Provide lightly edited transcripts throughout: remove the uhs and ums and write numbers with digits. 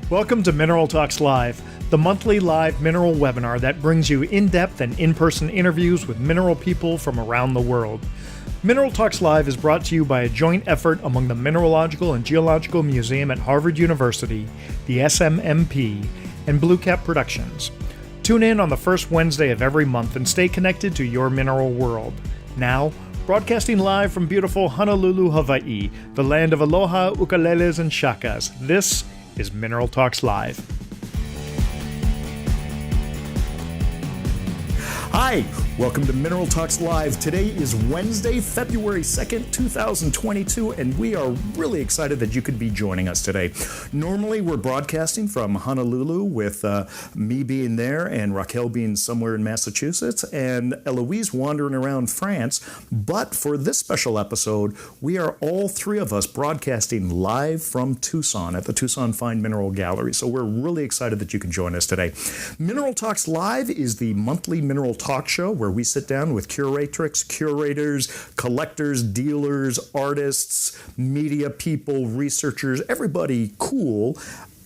Welcome to Mineral Talks Live, the monthly live mineral webinar that brings you in-depth and in-person interviews with mineral people from around the world. Mineral Talks Live is brought to you by a joint effort among the Mineralogical and Geological Museum at Harvard University, the SMMP, and Blue Cap Productions. Tune in on the first Wednesday of every month and stay connected to your mineral world. Now, broadcasting live from beautiful Honolulu, Hawaii, the land of aloha, ukuleles, and shakas, this is Mineral Talks Live. Hi, welcome to Mineral Talks Live. Today is Wednesday, February 2nd, 2022, and we are really excited that you could be joining us today. Normally, we're broadcasting from Honolulu with me being there and Raquel being somewhere in Massachusetts and Elöise wandering around France. But for this special episode, we are all three of us broadcasting live from Tucson at the Tucson Fine Mineral Gallery. So we're really excited that you can join us today. Mineral Talks Live is the monthly mineral talk show where we sit down with curatrix, curators, collectors, dealers, artists, media people, researchers, everybody cool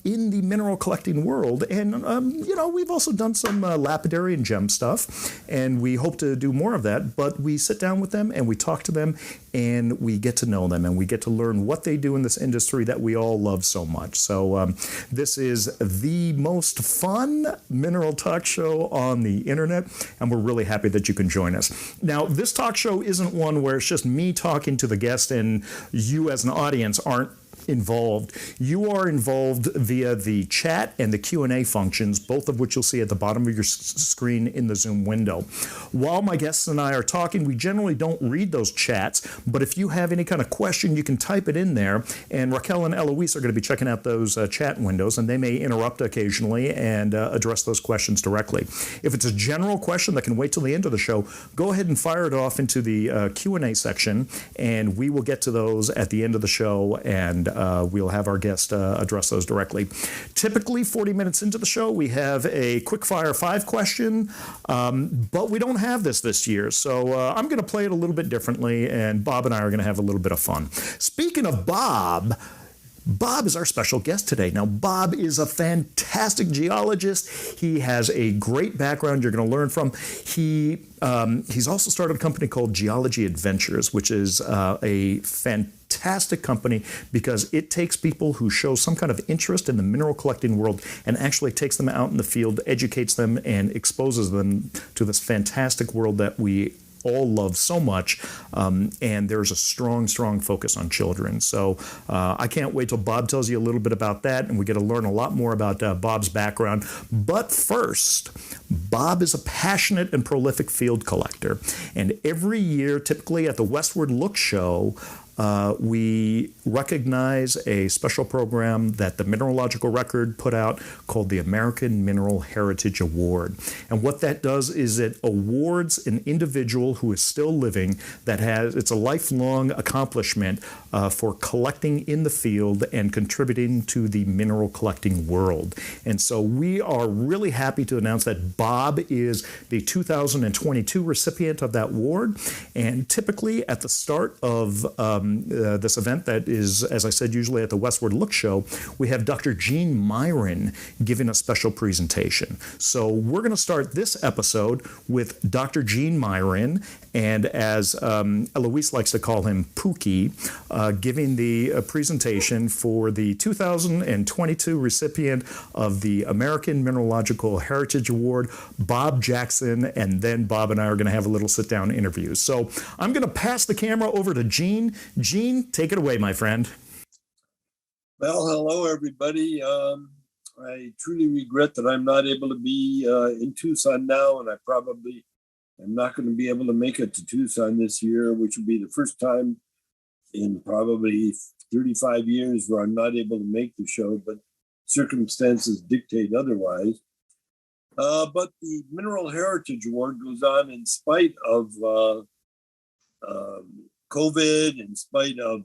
in the mineral collecting world. And, we've also done some lapidary and gem stuff, and we hope to do more of that. But we sit down with them and we talk to them and we get to know them and we get to learn what they do in this industry that we all love so much. So this is the most fun mineral talk show on the internet, and we're really happy that you can join us. Now, this talk show isn't one where it's just me talking to the guest and you as an audience aren't involved. You are involved via the chat and the Q&A functions, both of which you'll see at the bottom of your screen in the Zoom window. While my guests and I are talking, we generally don't read those chats, but if you have any kind of question, you can type it in there, and Raquel and Elöise are going to be checking out those chat windows, and they may interrupt occasionally and address those questions directly. If it's a general question that can wait till the end of the show, go ahead and fire it off into the Q&A section, and we will get to those at the end of the show, and we'll have our guest address those directly. Typically, 40 minutes into the show, we have a quick-fire 5 question, but we don't have this year, so I'm going to play it a little bit differently, and Bob and I are going to have a little bit of fun. Speaking of Bob is our special guest today. Now, Bob is a fantastic geologist. He has a great background you're going to learn from. He's also started a company called Geology Adventures, which is a fantastic company because it takes people who show some kind of interest in the mineral collecting world and actually takes them out in the field, educates them, and exposes them to this fantastic world that we all love so much, and there's a strong focus on children. So I can't wait till Bob tells you a little bit about that, and we get to learn a lot more about Bob's background. But first, Bob is a passionate and prolific field collector, and every year, typically at the Westward Look show, we recognize a special program that the Mineralogical Record put out called the American Mineral Heritage Award. And what that does is it awards an individual who is still living it's a lifelong accomplishment for collecting in the field and contributing to the mineral collecting world. And so we are really happy to announce that Bob is the 2022 recipient of that award. And typically at the start of this event that is, as I said, usually at the Westward Look show, we have Dr. Jean Meieran giving a special presentation. So we're going to start this episode with Dr. Jean Meieran, and as Elöise likes to call him, Pookie, giving the presentation for the 2022 recipient of the American Mineralogical Heritage Award, Bob Jackson, and then Bob and I are going to have a little sit-down interview. So I'm going to pass the camera over to Jean. Jean, take it away, my friend. Well, hello, everybody. I truly regret that I'm not able to be in Tucson now, and I probably am not going to be able to make it to Tucson this year, which will be the first time in probably 35 years where I'm not able to make the show, but circumstances dictate otherwise. But the Mineral Heritage Award goes on in spite of COVID, in spite of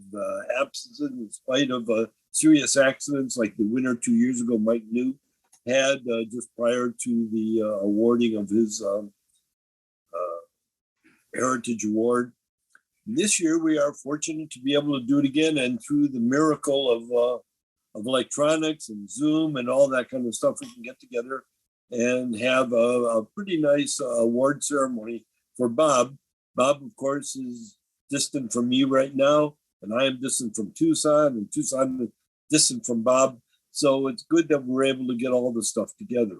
absences, in spite of serious accidents like the winner 2 years ago, Mike New had just prior to the awarding of his Heritage Award. This year, we are fortunate to be able to do it again, and through the miracle of electronics and Zoom and all that kind of stuff, we can get together and have a pretty nice award ceremony for Bob. Bob, of course, is distant from me right now, and I am distant from Tucson, and Tucson is distant from Bob. So it's good that we're able to get all this stuff together.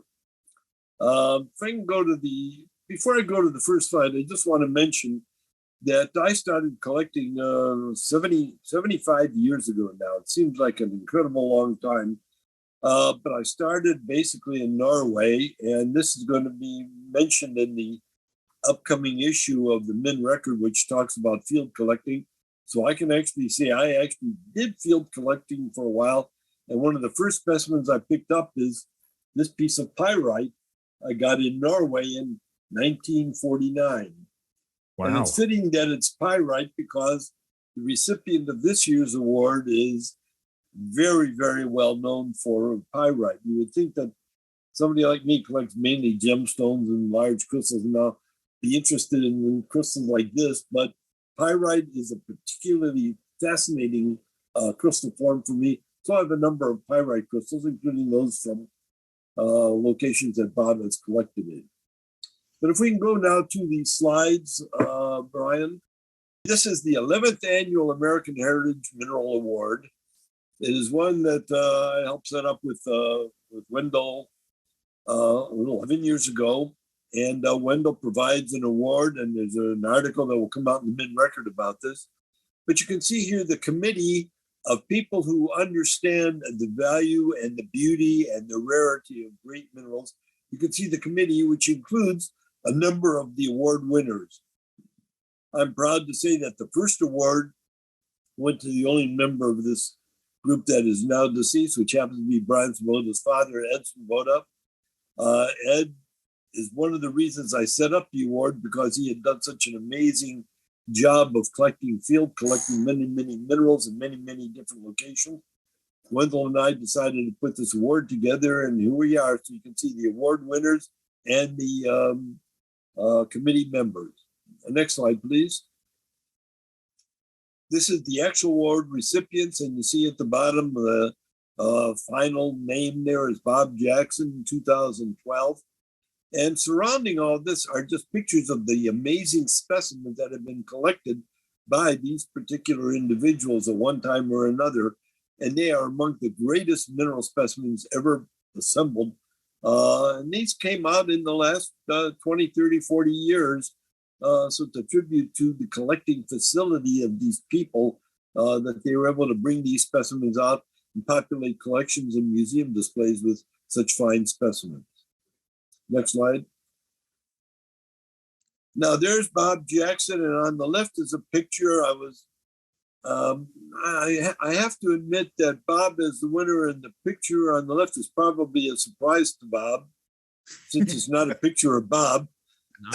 If I can go to before I go to the first slide, I just want to mention that I started collecting 75 years ago now. It seems like an incredible long time. But I started basically in Norway, and this is going to be mentioned in the upcoming issue of the Min Record, which talks about field collecting. So I can actually say I actually did field collecting for a while. And one of the first specimens I picked up is this piece of pyrite I got in Norway in 1949. Wow. And it's fitting that it's pyrite because the recipient of this year's award is very, very well known for pyrite. You would think that somebody like me collects mainly gemstones and large crystals and I'll be interested in crystals like this, but pyrite is a particularly fascinating crystal form for me. So I have a number of pyrite crystals, including those from locations that Bob has collected in. But if we can go now to the slides, Brian. This is the 11th Annual American Heritage Mineral Award. It is one that I helped set up with Wendell 11 years ago. And Wendell provides an award, and there's an article that will come out in the Min Record about this. But you can see here the committee of people who understand the value and the beauty and the rarity of great minerals. You can see the committee, which includes a number of the award winners. I'm proud to say that the first award went to the only member of this group that is now deceased, which happens to be Brian Svoboda's father, Ed Svoboda. Ed is one of the reasons I set up the award, because he had done such an amazing job of field collecting many, many minerals in many, many different locations. Wendell and I decided to put this award together, and here we are. So you can see the award winners and the committee members. Next slide, please. This is the actual award recipients, and you see at the bottom the final name there is Bob Jackson in 2012. And surrounding all this are just pictures of the amazing specimens that have been collected by these particular individuals at one time or another. And they are among the greatest mineral specimens ever assembled. And these came out in the last 20, 30, 40 years. So it's a tribute to the collecting facility of these people that they were able to bring these specimens out and populate collections and museum displays with such fine specimens. Next slide. Now there's Bob Jackson, and on the left is a picture. I have to admit that Bob is the winner, and the picture on the left is probably a surprise to Bob, since it's not a picture of Bob.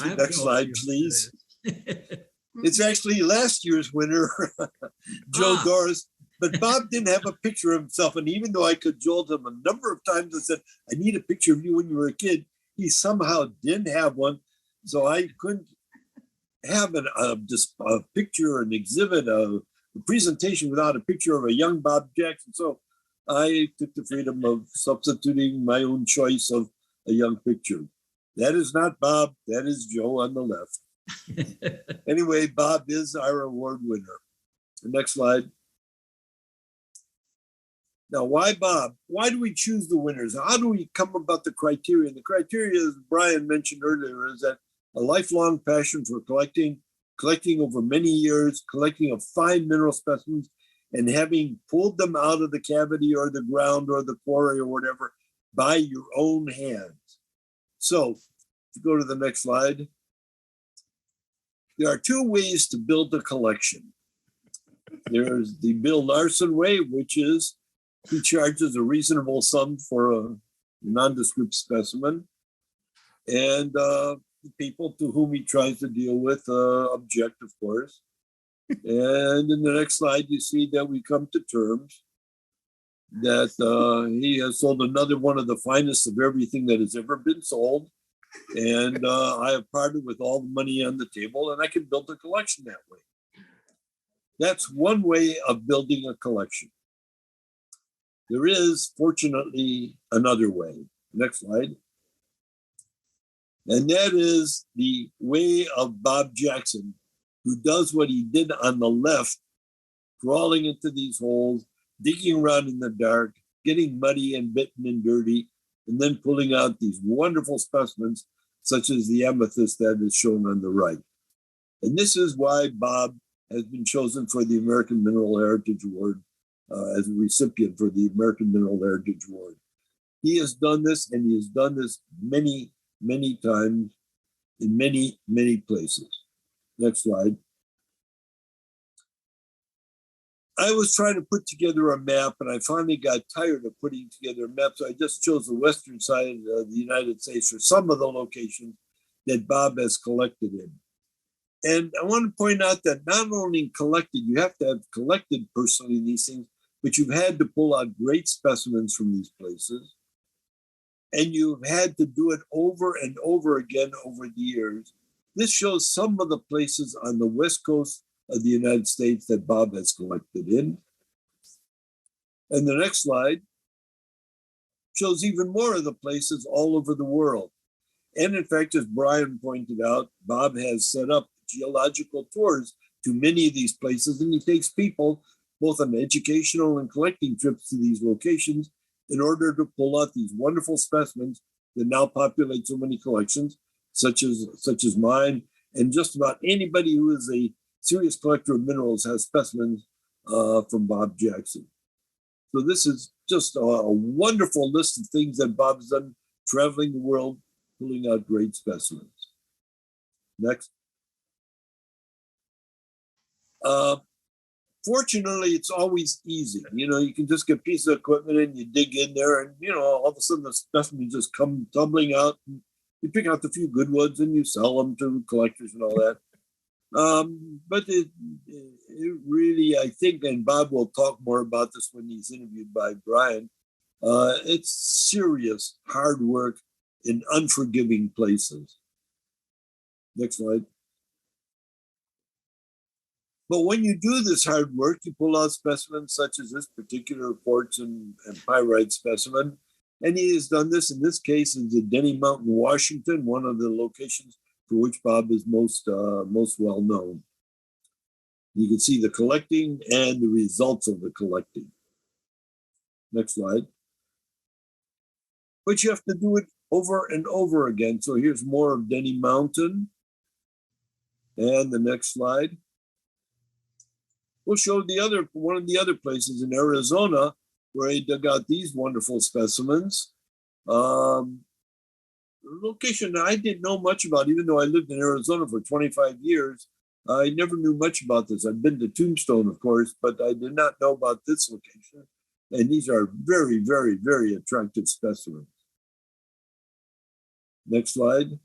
Next slide, please. It's actually last year's winner, Joe Doris. But Bob didn't have a picture of himself, and even though I cajoled him a number of times and said, I need a picture of you when you were a kid, he somehow didn't have one. So I couldn't have a picture, an exhibit, a presentation without a picture of a young Bob Jackson. So I took the freedom of substituting my own choice of a young picture. That is not Bob, that is Joe on the left. Anyway, Bob is our award winner. The next slide. Now, why Bob? Why do we choose the winners? How do we come about the criteria? And the criteria, as Brian mentioned earlier, is that a lifelong passion for collecting over many years, collecting of fine mineral specimens, and having pulled them out of the cavity or the ground or the quarry or whatever by your own hands. So, if you go to the next slide, there are two ways to build a collection. There's the Bill Larson way, which is he charges a reasonable sum for a nondescript specimen, and the people to whom he tries to deal with object, of course. And in the next slide, you see that we come to terms that he has sold another one of the finest of everything that has ever been sold. And I have parted with all the money on the table, and I can build a collection that way. That's one way of building a collection. There is, fortunately, another way. Next slide. And that is the way of Bob Jackson, who does what he did on the left, crawling into these holes, digging around in the dark, getting muddy and bitten and dirty, and then pulling out these wonderful specimens, such as the amethyst that is shown on the right. And this is why Bob has been chosen for the American Mineral Heritage Award as a recipient for the American Mineral Heritage Award. He has done this, and he has done this many, many times in many, many places. Next slide. I was trying to put together a map, and I finally got tired of putting together a map, so I just chose the western side of the United States for some of the locations that Bob has collected in. And I want to point out that not only collected, you have to have collected personally these things, but you've had to pull out great specimens from these places. And you've had to do it over and over again over the years. This shows some of the places on the west coast of the United States that Bob has collected in. And the next slide shows even more of the places all over the world. And in fact, as Bryan pointed out, Bob has set up geological tours to many of these places, and he takes people both on educational and collecting trips to these locations in order to pull out these wonderful specimens that now populate so many collections, such as mine, and just about anybody who is a serious collector of minerals has specimens from Bob Jackson. So this is just a wonderful list of things that Bob's done, traveling the world, pulling out great specimens. Next. Fortunately, it's always easy. You know, you can just get pieces of equipment and you dig in there, and you know, all of a sudden the specimens just come tumbling out. And you pick out the few good ones and you sell them to collectors and all that. But it really, I think, and Bob will talk more about this when he's interviewed by Bryan, it's serious hard work in unforgiving places. Next slide. But when you do this hard work, you pull out specimens such as this particular quartz and pyrite specimen. And he has done this, in this case, in the Denny Mountain, Washington, one of the locations for which Bob is most well known. You can see the collecting and the results of the collecting. Next slide. But you have to do it over and over again. So here's more of Denny Mountain. And the next slide. We'll show one of the other places in Arizona where he dug out these wonderful specimens. Location I didn't know much about, even though I lived in Arizona for 25 years. I never knew much about this. I've been to Tombstone, of course, but I did not know about this location. And these are very, very, very attractive specimens. Next slide.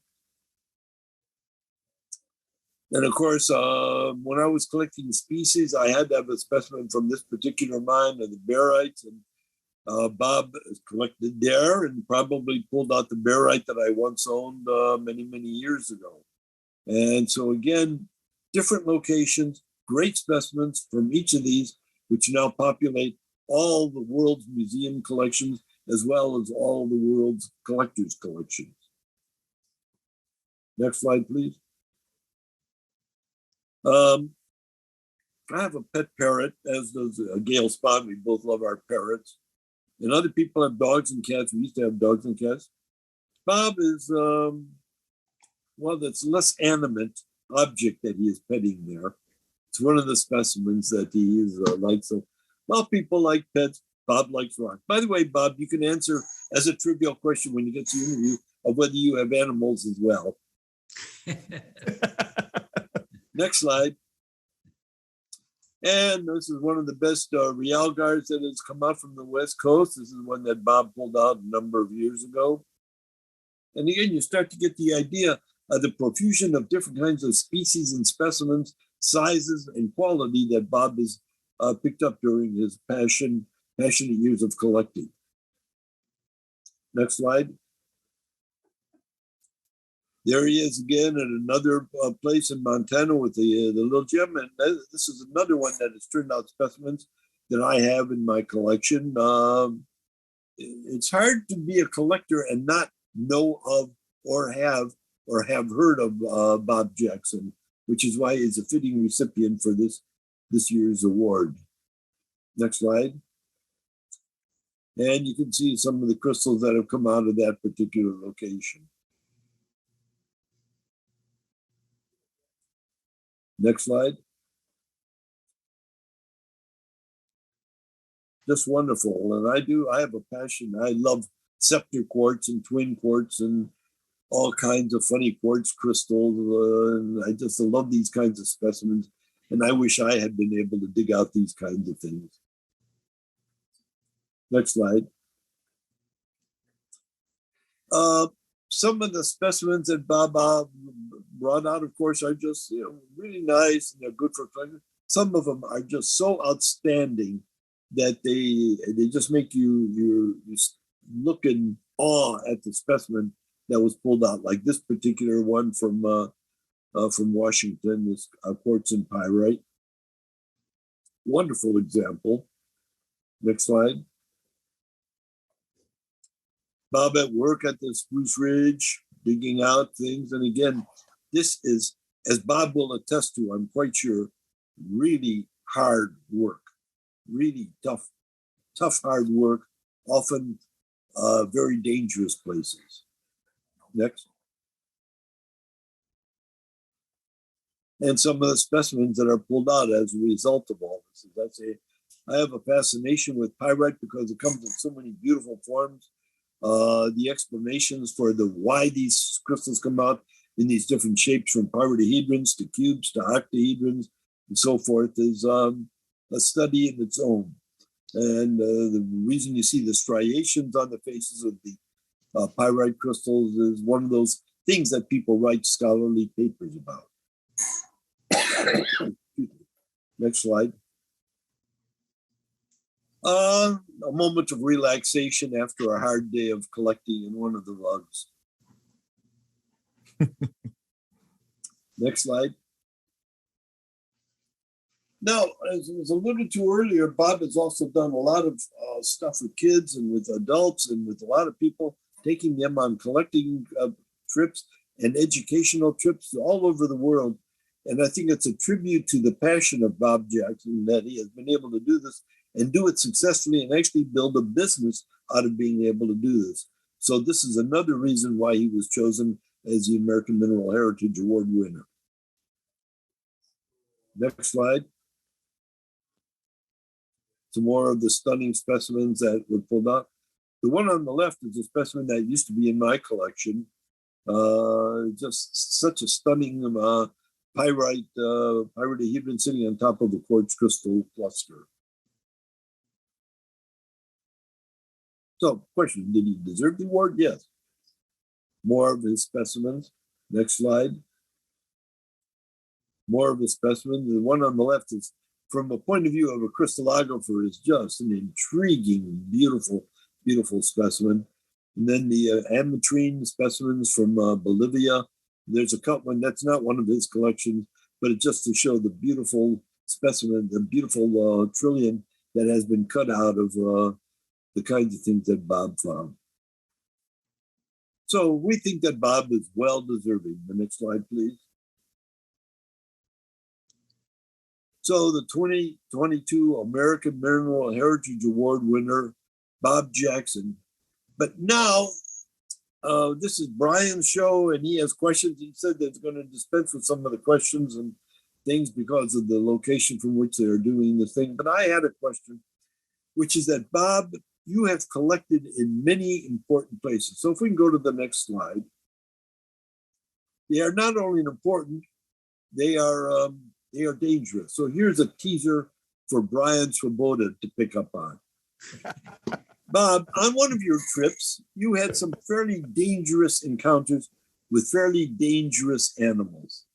And of course, when I was collecting species, I had to have a specimen from this particular mine of the barites. And Bob collected there and probably pulled out the barite that I once owned many, many years ago. And so again, different locations, great specimens from each of these, which now populate all the world's museum collections, as well as all the world's collectors' collections. Next slide, please. I have a pet parrot, as does Gail Spahn. We both love our parrots. And other people have dogs and cats. We used to have dogs and cats. Bob is, that's less animate object that he is petting there. It's one of the specimens that he is like. So, well, people like pets. Bob likes rock. By the way, Bob, you can answer as a trivial question when you get to the interview of whether you have animals as well. Next slide. And this is one of the best realgars that has come out from the West Coast. This is one that Bob pulled out a number of years ago. And again, you start to get the idea of the profusion of different kinds of species and specimens, sizes and quality that Bob has picked up during his passionate years of collecting. Next slide. There he is again at another place in Montana with the little gem. And this is another one that has turned out specimens. that I have in my collection. It's hard to be a collector and not know of or have heard of Bob Jackson, which is why he's a fitting recipient for this year's award. Next slide. And you can see some of the crystals that have come out of that particular location. Next slide. Just wonderful. And I have a passion. I love scepter quartz and twin quartz and all kinds of funny quartz crystals. And I just love these kinds of specimens. And I wish I had been able to dig out these kinds of things. Next slide. Some of the specimens that Bob brought out, of course, are just really nice and they're good for collecting. Some of them are just so outstanding that they just make you look in awe at the specimen that was pulled out. Like this particular one from Washington, this quartz and pyrite. Wonderful example. Next slide. Bob at work at the Spruce Ridge, digging out things. And again, this is, as Bob will attest to, I'm quite sure, really hard work, really tough, hard work, often very dangerous places. Next. And some of the specimens that are pulled out as a result of all this. As I have a fascination with pyrite because it comes in so many beautiful forms. The explanations for why these crystals come out in these different shapes, from pyridahedrons to cubes to octahedrons and so forth, is a study in its own. And the reason you see the striations on the faces of the pyrite crystals is one of those things that people write scholarly papers about. Next slide. A moment of relaxation after a hard day of collecting in one of the rugs. Next slide. Now, as was alluded to earlier, Bob has also done a lot of stuff with kids and with adults and with a lot of people, taking them on collecting trips and educational trips all over the world. And I think it's a tribute to the passion of Bob Jackson that he has been able to do this and do it successfully and actually build a business out of being able to do this. So this is another reason why he was chosen as the American Mineral Heritage Award winner. Next slide. Some more of the stunning specimens that were pulled out. The one on the left is a specimen that used to be in my collection. Just such a stunning pyridahedron sitting on top of a quartz crystal cluster. So, question, did he deserve the award? Yes. More of his specimens. Next slide. More of his specimens. The one on the left is, from a point of view of a crystallographer, is just an intriguing, beautiful, beautiful specimen. And then the ametrine specimens from Bolivia. There's a cut one that's not one of his collections, but it's just to show the beautiful specimen, the beautiful trillium that has been cut out of the kinds of things that Bob found. So we think that Bob is well deserving. The next slide, please. So the 2022 American Mineral Heritage Award winner, Bob Jackson. But now, this is Brian's show and he has questions. He said that he's going to dispense with some of the questions and things because of the location from which they are doing the thing. But I had a question, which is that, Bob, you have collected in many important places. So if we can go to the next slide. They are not only important, they are dangerous. So here's a teaser for Brian Swoboda to pick up on. Bob, on one of your trips, you had some fairly dangerous encounters with fairly dangerous animals.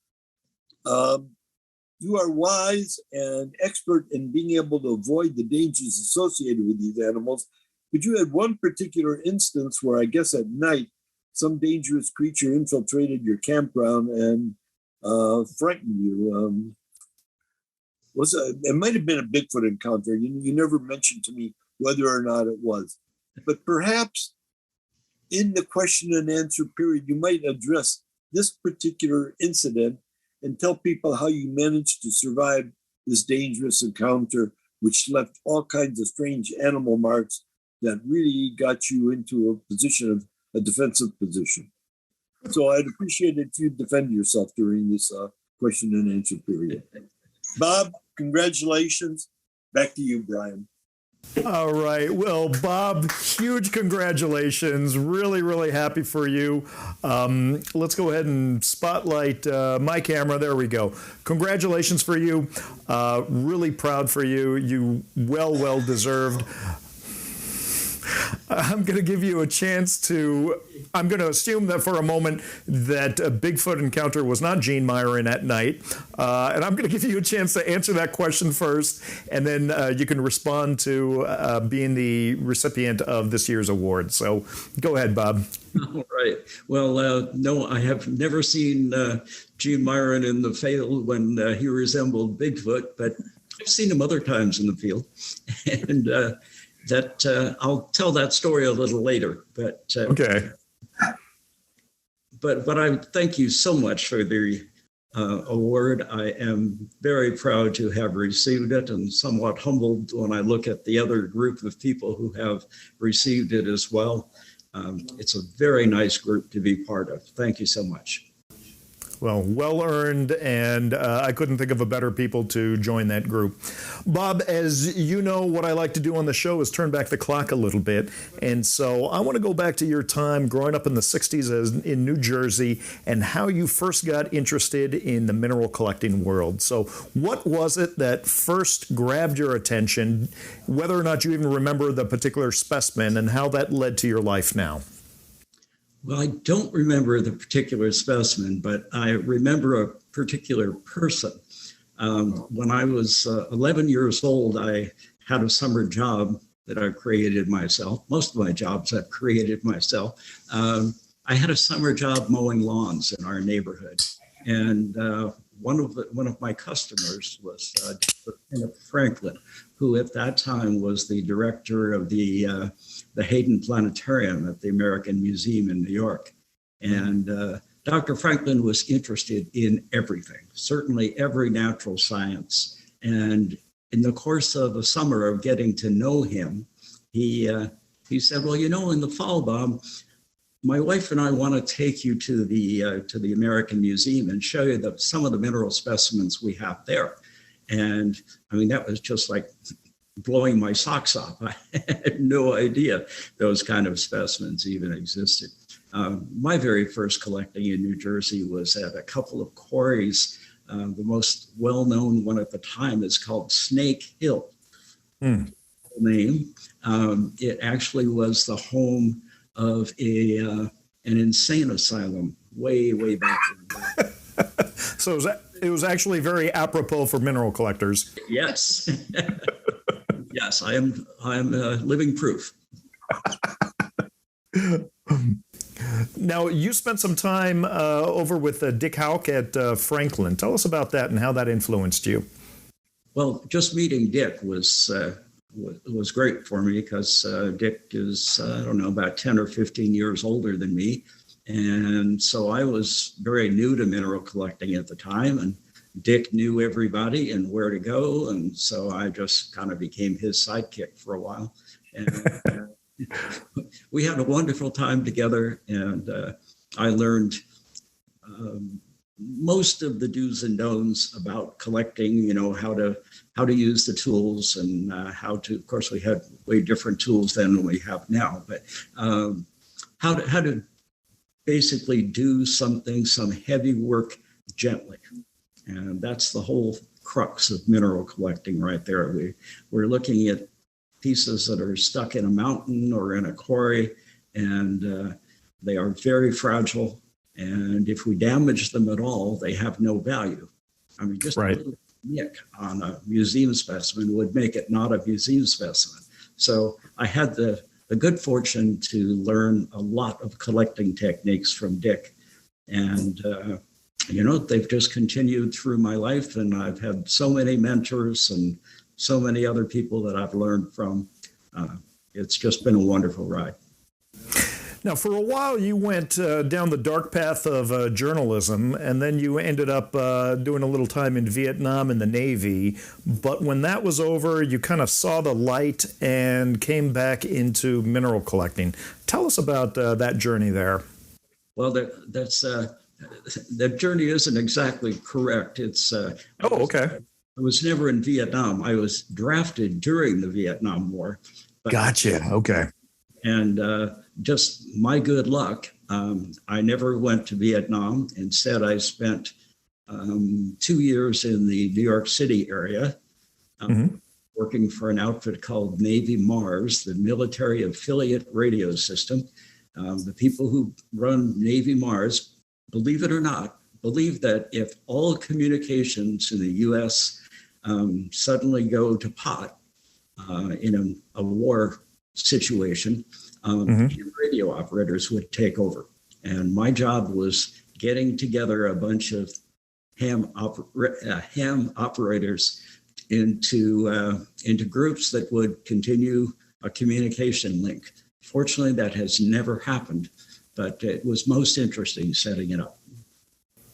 You are wise and expert in being able to avoid the dangers associated with these animals, but you had one particular instance where I guess at night, some dangerous creature infiltrated your campground and frightened you. it might have been a Bigfoot encounter. You never mentioned to me whether or not it was. But perhaps in the question and answer period, you might address this particular incident and tell people how you managed to survive this dangerous encounter, which left all kinds of strange animal marks that really got you into a position of a defensive position. So I'd appreciate it if you defend yourself during this question and answer period. Bob, congratulations. Back to you, Brian. All right. Well, Bob, huge congratulations. Really, really happy for you. Let's go ahead and spotlight my camera. There we go. Congratulations for you. Really proud for you. You well deserved. I'm going to give you a chance I'm going to assume that for a moment that a Bigfoot encounter was not Gene Meieran at night. And I'm going to give you a chance to answer that question first, and then you can respond to being the recipient of this year's award. So go ahead, Bob. All right. Well, no, I have never seen Gene Meieran in the field when he resembled Bigfoot, but I've seen him other times in the field. And I'll tell that story a little later, but okay. But I thank you so much for the award. I am very proud to have received it, and somewhat humbled when I look at the other group of people who have received it as well. It's a very nice group to be part of. Thank you so much. Well earned, and I couldn't think of a better people to join that group. Bob, as you know, what I like to do on the show is turn back the clock a little bit, and so I want to go back to your time growing up in the 60s in New Jersey and how you first got interested in the mineral collecting world. So what was it that first grabbed your attention, whether or not you even remember the particular specimen, and how that led to your life now? Well, I don't remember the particular specimen, but I remember a particular person. When I was 11 years old, I had a summer job that I created myself. Most of my jobs I've created myself. I had a summer job mowing lawns in our neighborhood. And one of my customers was Dr. Franklin, who at that time was the director of the Hayden Planetarium at the American Museum in New York. And Dr. Franklin was interested in everything, certainly every natural science. And in the course of a summer of getting to know him, he said, well, in the fall, Bob, my wife and I want to take you to the American Museum and show you some of the mineral specimens we have there. And I mean, that was just like blowing my socks off. I had no idea those kind of specimens even existed. My very first collecting in New Jersey was at a couple of quarries. The most well-known one at the time is called Snake Hill. Name. It actually was the home of an insane asylum way back. So it was actually very apropos for mineral collectors. Yes. Yes, I am living proof. Now, you spent some time over with Dick Houck at Franklin. Tell us about that and how that influenced you. Well, just meeting Dick was great for me because Dick is, about 10 or 15 years older than me. And so I was very new to mineral collecting at the time, and Dick knew everybody and where to go. And so I just kind of became his sidekick for a while. And we had a wonderful time together, and I learned most of the do's and don'ts about collecting, how to use the tools and how to, of course, we had way different tools then than we have now, but how to basically do some heavy work gently. And that's the whole crux of mineral collecting right there. We're looking at pieces that are stuck in a mountain or in a quarry, and they are very fragile. And if we damage them at all, they have no value. I mean, just right. A little nick on a museum specimen would make it not a museum specimen. So I had the good fortune to learn a lot of collecting techniques from Dick. And they've just continued through my life, and I've had so many mentors and so many other people that I've learned from. It's just been a wonderful ride. Now, for a while, you went down the dark path of journalism, and then you ended up doing a little time in Vietnam in the Navy. But when that was over, you kind of saw the light and came back into mineral collecting. Tell us about that journey there. Well, that journey isn't exactly correct. It's okay. I was never in Vietnam. I was drafted during the Vietnam War. Gotcha. Okay. And just my good luck, I never went to Vietnam. Instead, I spent 2 years in the New York City area, working for an outfit called Navy Mars, the military affiliate radio system. The people who run Navy Mars, believe it or not, believe that if all communications in the U.S. Suddenly go to pot in a war situation, radio operators would take over. And my job was getting together a bunch of ham operators into groups that would continue a communication link. Fortunately, that has never happened, but it was most interesting setting it up.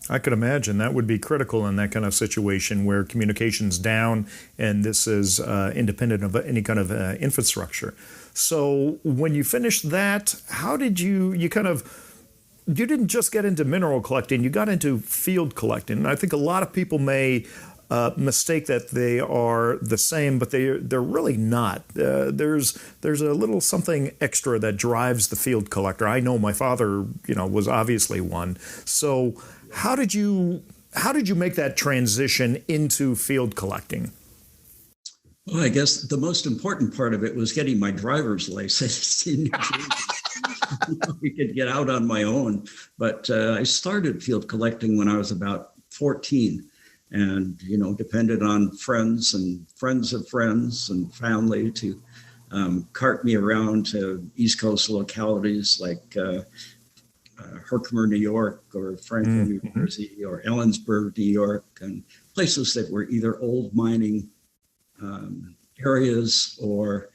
I could imagine that would be critical in that kind of situation where communication's down and this is independent of any kind of infrastructure. So when you finished that, how did you didn't just get into mineral collecting, you got into field collecting. And I think a lot of people may mistake that they are the same, but they're really not. There's a little something extra that drives the field collector. I know my father, was obviously one. So how did you make that transition into field collecting? Well, I guess the most important part of it was getting my driver's license in New Jersey. I could get out on my own. But I started field collecting when I was about 14. And, depended on friends and friends of friends and family to cart me around to East Coast localities like Herkimer, New York, or Franklin, New Jersey, or Ellensburg, New York, and places that were either old mining areas or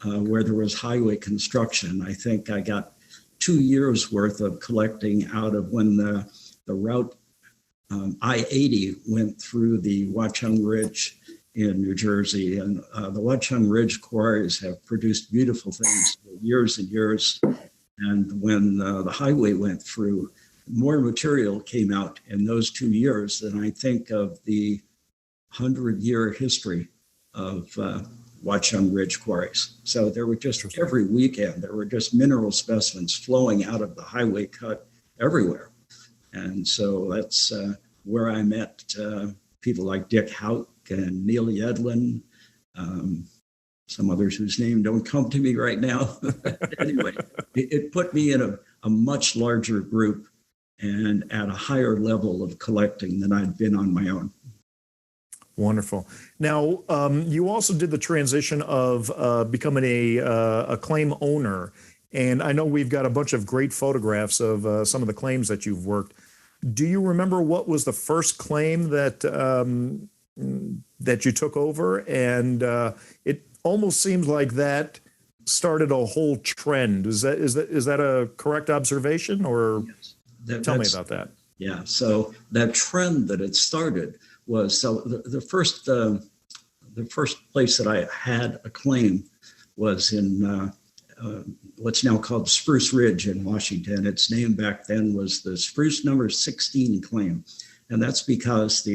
where there was highway construction. I think I got 2 years worth of collecting out of when the route I-80 went through the Watchung Ridge in New Jersey. And the Watchung Ridge quarries have produced beautiful things for years and years. And when the highway went through, more material came out in those 2 years than I think of the 100-year history of Watchung Ridge quarries. So there were just every weekend, there were just mineral specimens flowing out of the highway cut everywhere. And so that's where I met people like Dick Houck and Neil Yedlin, some others whose name don't come to me right now. Anyway, it put me in a much larger group and at a higher level of collecting than I'd been on my own. Wonderful. Now, you also did the transition of becoming a claim owner. And I know we've got a bunch of great photographs of some of the claims that you've worked. Do you remember what was the first claim that you took over? And it almost seems like that started a whole trend. Is that a correct observation, or yes, tell me about that? Yeah. So that trend that it started was the first place that I had a claim was in what's now called Spruce Ridge in Washington. Its name back then was the Spruce number 16 claim. And that's because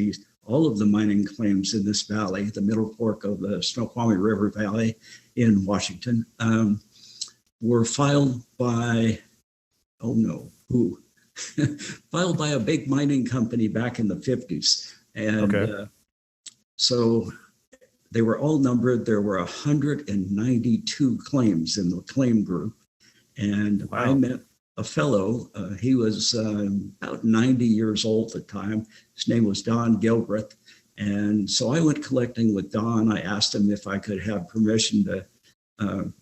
all of the mining claims in this valley, the middle fork of the Snoqualmie River Valley in Washington, were filed by, filed by a big mining company back in the 50s. And so they were all numbered. There were 192 claims in the claim group. And wow. I met a fellow, he was about 90 years old at the time. His name was Don Gilbreth. And so I went collecting with Don. I asked him if I could have permission to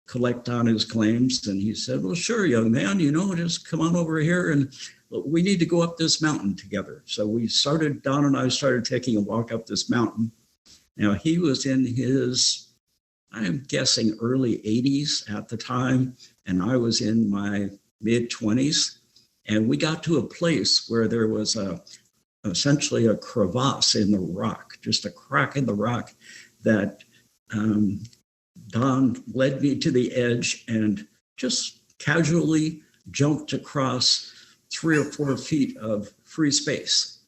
collect on his claims. And he said, well, sure, young man, just come on over here and we need to go up this mountain together. So Don and I started taking a walk up this mountain. Now, he was in his, I'm guessing, early 80s at the time, and I was in my mid 20s. And we got to a place where there was essentially a crevasse in the rock, just a crack in the rock that Don led me to the edge and just casually jumped across 3 or 4 feet of free space.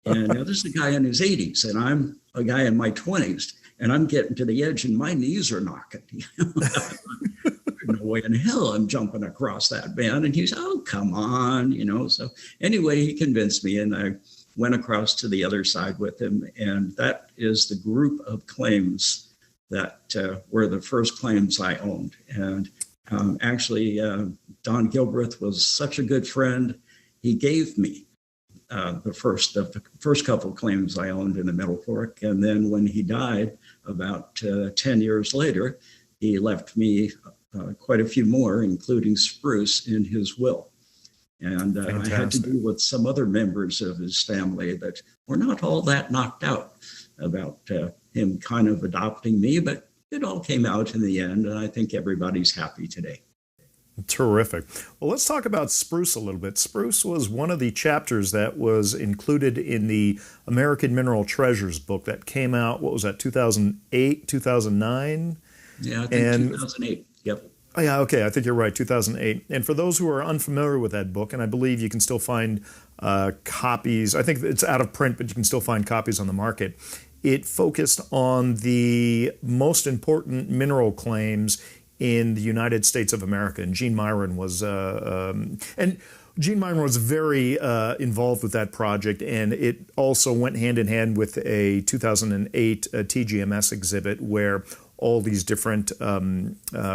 And now this is a guy in his 80s, and I'm a guy in my 20s, and I'm getting to the edge, and my knees are knocking. No way in hell I'm jumping across that, man. And he's, oh, come on, So anyway, he convinced me, and I went across to the other side with him. And that is the group of claims that were the first claims I owned. And actually, Don Gilbreth was such a good friend. He gave me the first couple of claims I owned in the Middle Fork. And then when he died about 10 years later, he left me quite a few more, including spruce, in his will. And I had to deal with some other members of his family that were not all that knocked out about him kind of adopting me, but it all came out in the end, and I think everybody's happy today. Terrific. Well, let's talk about spruce a little bit. Spruce was one of the chapters that was included in the American Mineral Treasures book that came out, what was that, 2008, 2009? Yeah, I think 2008. Yep. Oh, yeah, okay, I think you're right, 2008. And for those who are unfamiliar with that book, and I believe you can still find copies, I think it's out of print, but you can still find copies on the market. It focused on the most important mineral claims in the United States of America. And Gene Meieran was very involved with that project, and it also went hand in hand with a 2008 TGMS exhibit where all these different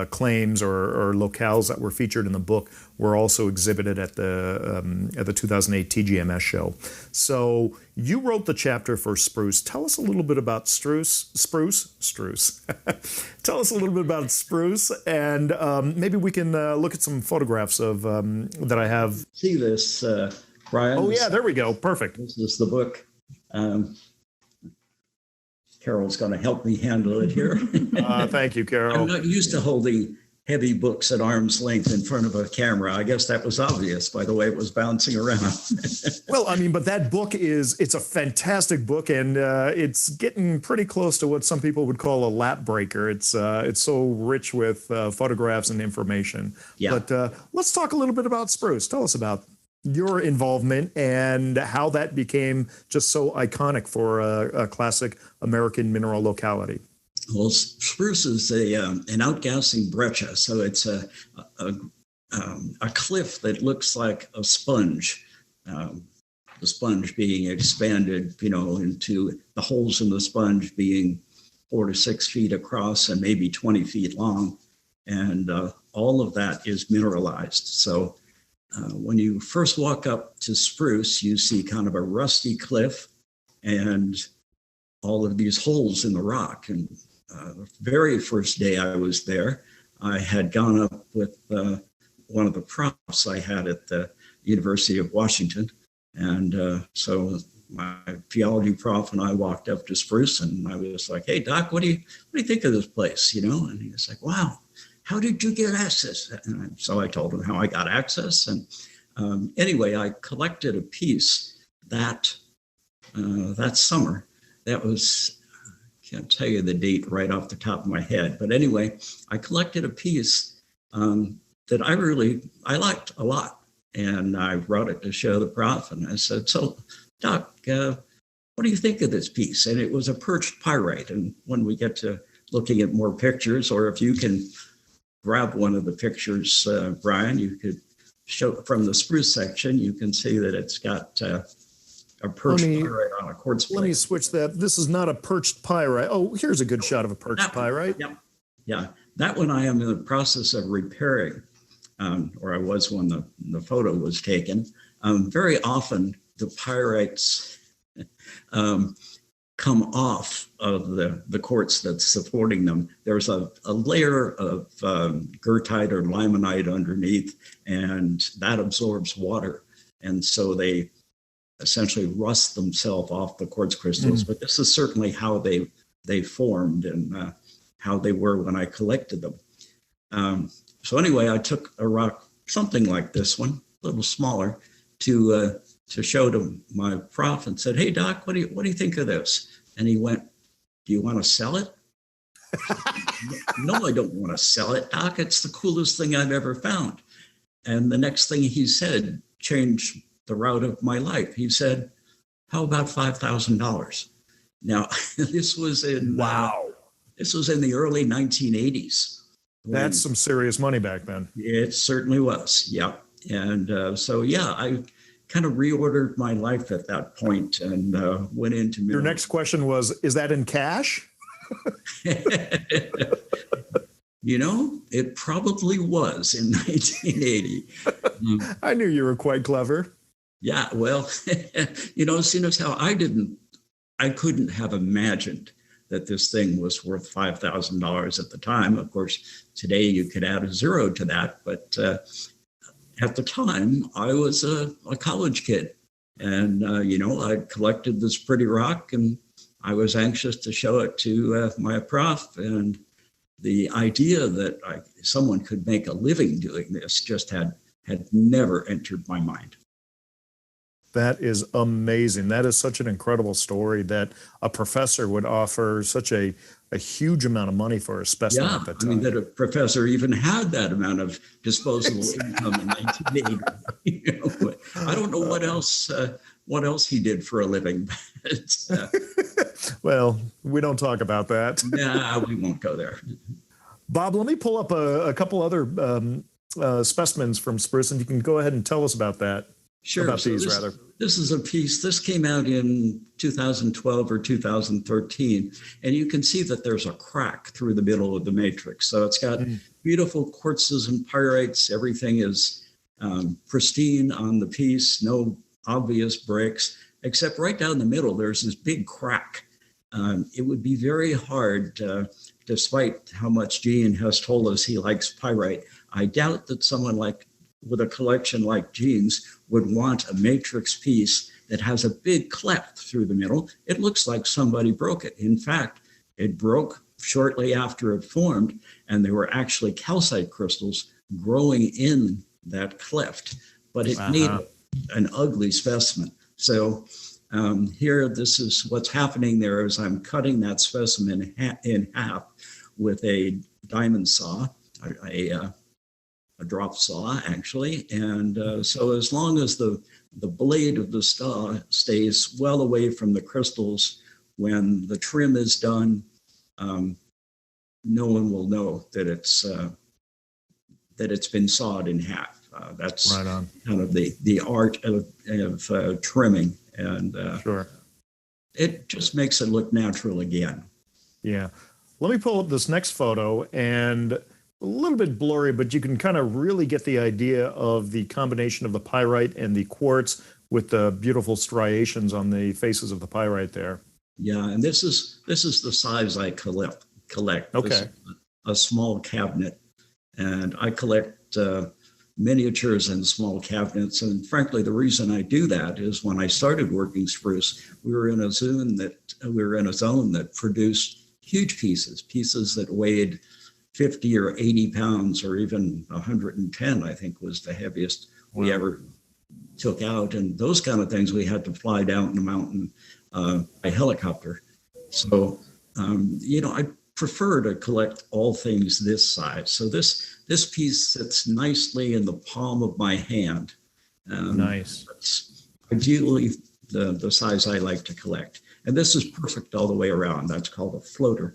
claims or locales that were featured in the book were also exhibited at the 2008 TGMS show. So you wrote the chapter for spruce. Tell us a little bit about spruce. Tell us a little bit about spruce, and maybe we can look at some photographs of that I have. See this, Brian? Oh yeah, there we go. Perfect. This is the book. Carol's going to help me handle it here. Thank you, Carol. I'm not used to holding heavy books at arm's length in front of a camera. I guess that was obvious by the way it was bouncing around. Well, I mean, but that book it's a fantastic book, and it's getting pretty close to what some people would call a lap breaker. It's so rich with photographs and information. Yeah. But let's talk a little bit about spruce. Tell us about your involvement and how that became just so iconic for a classic American mineral locality. Well, spruce is an outgassing breccia, so it's a cliff that looks like a sponge. The sponge being expanded, into the holes in the sponge being 4 to 6 feet across and maybe 20 feet long, and all of that is mineralized. So when you first walk up to spruce, you see kind of a rusty cliff and all of these holes in the rock. And the very first day I was there, I had gone up with one of the profs I had at the University of Washington. And so my geology prof and I walked up to spruce, and I was like, hey, Doc, what do you think of this place? And he was like, wow. How did you get access? And so I told him how I got access. And anyway, I collected a piece that summer. That was, I can't tell you the date right off the top of my head. But anyway, I collected a piece that I liked a lot. And I brought it to show the prof. And I said, so, Doc, what do you think of this piece? And it was a perched pyrite. And when we get to looking at more pictures, or if you can grab one of the pictures, Brian, you could show from the spruce section, you can see that it's got a perched pyrite on a quartz plate. Let me switch that. This is not a perched pyrite. Oh, here's a good shot of a perched pyrite. Yep. Yeah. That one I am in the process of repairing, or I was when the photo was taken. Very often the pyrites come off of the quartz that's supporting them. There's a layer of goethite or limonite underneath, and that absorbs water. And so they essentially rust themselves off the quartz crystals. But this is certainly how they formed and how they were when I collected them. So anyway, I took a rock, something like this one, a little smaller, to show to my prof and said, "Hey, Doc, what do you think of this?" And he went, "Do you want to sell it?" "No, I don't want to sell it, Doc. It's the coolest thing I've ever found." And the next thing he said changed the route of my life. He said, "How about $5,000? Now, this was in this was in the early 1980s. That's some serious money back then. It certainly was. Yeah. And I kind of reordered my life at that point and went into Your next question was, is that in cash? It probably was in 1980. I knew you were quite clever. Yeah, well, seeing as how I couldn't have imagined that this thing was worth $5,000 at the time. Of course, today you could add a zero to that, but at the time I was a college kid, and I collected this pretty rock, and I was anxious to show it to my prof, and the idea that someone could make a living doing this just had never entered my mind. That is amazing. That is such an incredible story that a professor would offer such a huge amount of money for a specimen at that time. I mean, that a professor even had that amount of disposable income in 1980. I don't know what else he did for a living. Well, we don't talk about that. Nah, we won't go there. Bob, let me pull up a couple other specimens from spruce, and you can go ahead and tell us about that. Sure. About these, rather. This is a piece. This came out in 2012 or 2013, and you can see that there's a crack through the middle of the matrix. So it's got beautiful quartzes and pyrites. Everything is pristine on the piece. No obvious breaks, except right down the middle. There's this big crack. It would be very hard, despite how much Gene has told us he likes pyrite. I doubt that someone with a collection like Gene's would want a matrix piece that has a big cleft through the middle. It looks like somebody broke it. In fact, it broke shortly after it formed, and there were actually calcite crystals growing in that cleft, but it made an ugly specimen. So here, this is what's happening there is I'm cutting that specimen in half with a diamond saw, a drop saw, actually. And so as long as the blade of the saw stays well away from the crystals, when the trim is done, no one will know that it's been sawed in half. That's right on. Kind of the art of trimming. And sure, it just makes it look natural again. Yeah. Let me pull up this next photo, and a little bit blurry, but you can kind of really get the idea of the combination of the pyrite and the quartz with the beautiful striations on the faces of the pyrite there. Yeah, and this is the size I collect. Okay. This is a small cabinet, and I collect miniatures and small cabinets. And frankly, the reason I do that is when I started working spruce, we were in a zone that produced huge pieces that weighed 50 or 80 pounds, or even 110, I think was the heaviest we ever took out. And those kind of things we had to fly down the mountain by helicopter. So, I prefer to collect all things this size. So this piece sits nicely in the palm of my hand. Nice. It's ideally the size I like to collect. And this is perfect all the way around. That's called a floater.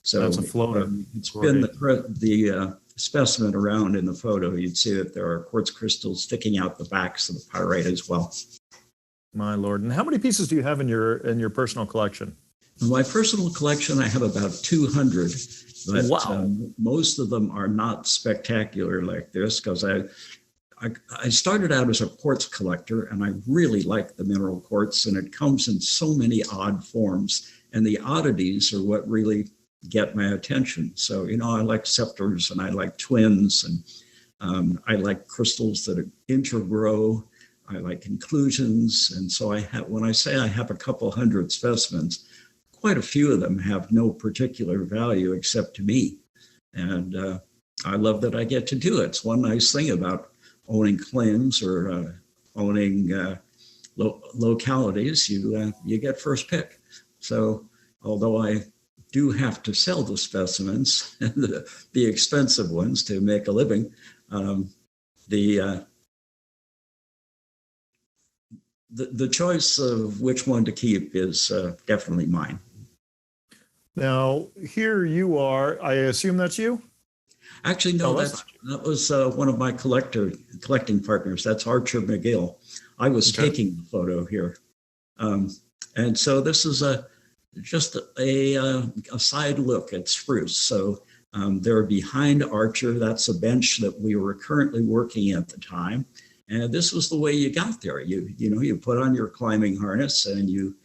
So that's a floater. It's been the specimen around in the photo. You'd see that there are quartz crystals sticking out the backs of the pyrite as well. My Lord. And how many pieces do you have in your personal collection? In my personal collection, I have about 200. But wow. Most of them are not spectacular like this, because I started out as a quartz collector, and I really like the mineral quartz, and it comes in so many odd forms. And the oddities are what really get my attention. So, I like scepters, and I like twins, and I like crystals that intergrow. I like inclusions. And so when I say I have a couple hundred specimens, quite a few of them have no particular value except to me. And I love that I get to do it. It's one nice thing about owning claims or owning localities. You get first pick. So although I do have to sell the specimens, the expensive ones, to make a living, the choice of which one to keep is definitely mine. Now, here you are. I assume that's you? Actually, no, that was one of my collecting partners. That's Archer McGill. I was taking the photo here. And so this is just a side look at spruce. So they're behind Archer. That's a bench that we were currently working at the time. And this was the way you got there. You put on your climbing harness and you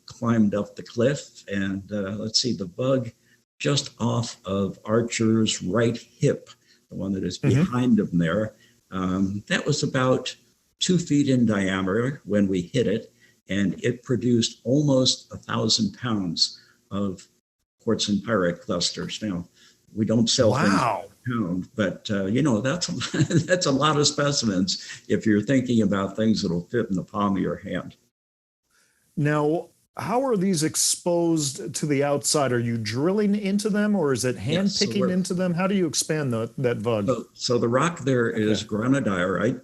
climbed up the cliff. And let's see, the bug just off of Archer's right hip, the one that is behind him there. That was about 2 feet in diameter when we hit it, and it produced almost 1,000 pounds of quartz and pyrite clusters. Now, we don't sell things per pound, but that's a lot of specimens if you're thinking about things that'll fit in the palm of your hand. Now, how are these exposed to the outside? Are you drilling into them, or is it hand picking into them? How do you expand that vug? So the rock there is granodiorite,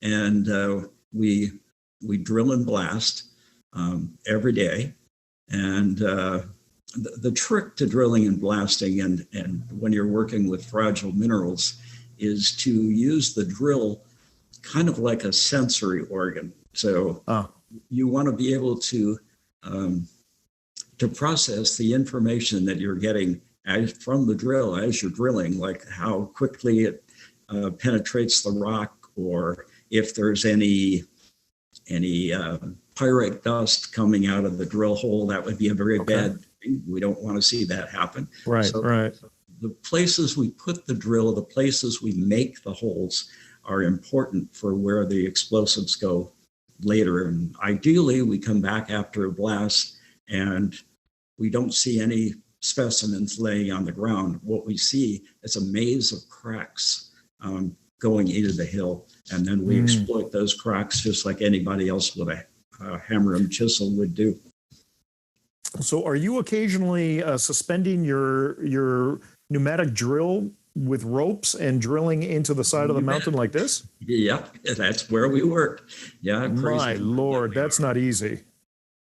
and we drill and blast every day. And the trick to drilling and blasting, and when you're working with fragile minerals, is to use the drill kind of like a sensory organ. So you want to be able to process the information that you're getting from the drill as you're drilling, like how quickly it penetrates the rock, or if there's any pyrite dust coming out of the drill hole. That would be a very bad thing. We don't want to see that happen. Right. The places we put the drill, the places we make the holes, are important for where the explosives go later. And ideally, we come back after a blast and we don't see any specimens laying on the ground. What we see is a maze of cracks going into the hill. And then we exploit those cracks just like anybody else with a hammer and chisel would do. So are you occasionally suspending your pneumatic drill with ropes and drilling into the side of the mountain like this? Yeah, that's where we work. Yeah. My Lord, that's not easy.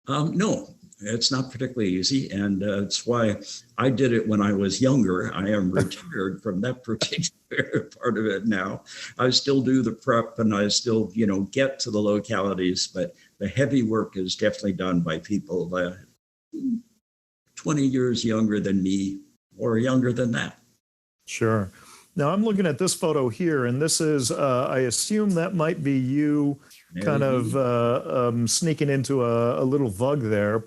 No, it's not particularly easy. And it's why I did it when I was younger. I am retired from that particular part of it now. I still do the prep and I still, get to the localities, but the heavy work is definitely done by people 20 years younger than me or younger than that. Sure. Now I'm looking at this photo here, and this is, I assume that might be you kind of sneaking into a little vug there.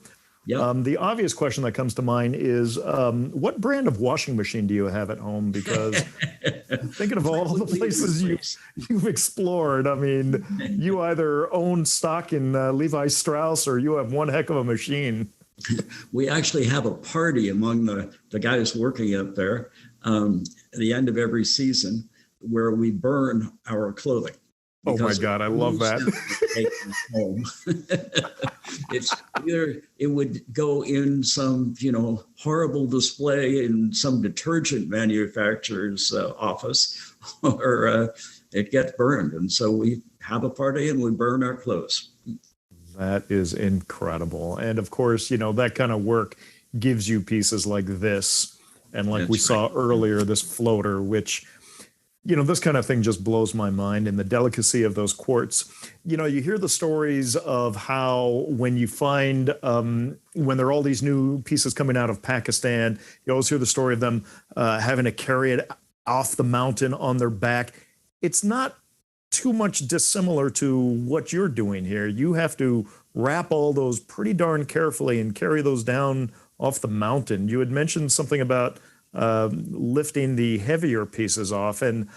Yep. The obvious question that comes to mind is, what brand of washing machine do you have at home? Because thinking of all the places you've explored, I mean, you either own stock in Levi Strauss or you have one heck of a machine. We actually have a party among the guys working up there at the end of every season where we burn our clothing. Oh my God, I love that. It's either it would go in some, horrible display in some detergent manufacturer's office, or it gets burned. And so we have a party and we burn our clothes. That is incredible. And of course, that kind of work gives you pieces like this. And like we saw earlier, this floater, which, this kind of thing just blows my mind, and the delicacy of those quartz. You hear the stories of how when you find, when there are all these new pieces coming out of Pakistan, you always hear the story of them having to carry it off the mountain on their back. It's not too much dissimilar to what you're doing here. You have to wrap all those pretty darn carefully and carry those down off the mountain. You had mentioned something about lifting the heavier pieces off, and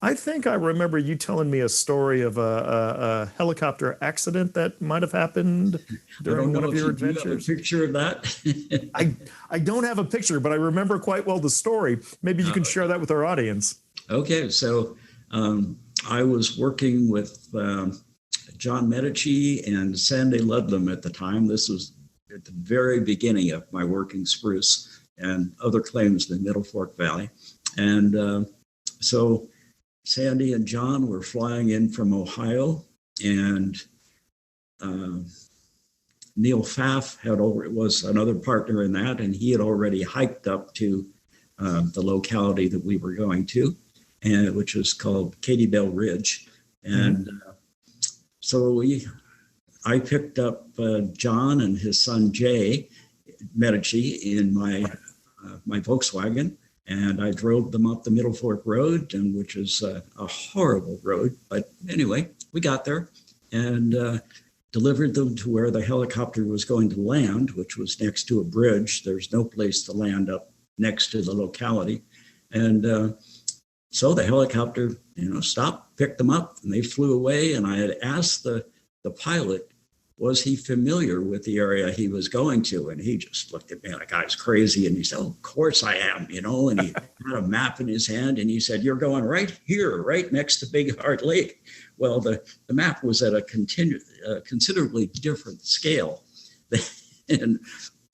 I think I remember you telling me a story of a helicopter accident that might have happened during one of your adventures. Do you have a picture of that? I don't have a picture, but I remember quite well the story. Maybe you can share that with our audience. Okay, so I was working with John Medici and Sandy Ludlam at the time. This was at the very beginning of my work in spruce and other claims in the Middle Fork Valley. And so Sandy and John were flying in from Ohio, and Neil Pfaff was another partner in that, and he had already hiked up to the locality that we were going to, and which was called Katy Bell Ridge. And so I picked up John and his son Jay Medici in my Volkswagen, and I drove them up the Middle Fork Road, and which is a horrible road. But anyway, we got there and delivered them to where the helicopter was going to land, which was next to a bridge. There's no place to land up next to the locality. And so the helicopter, stopped, picked them up, and they flew away. And I had asked the pilot, was he familiar with the area he was going to? And he just looked at me like I was crazy. And he said, oh, of course I am, and he had a map in his hand. And he said, you're going right here, right next to Big Heart Lake. Well, the map was at a considerably different scale than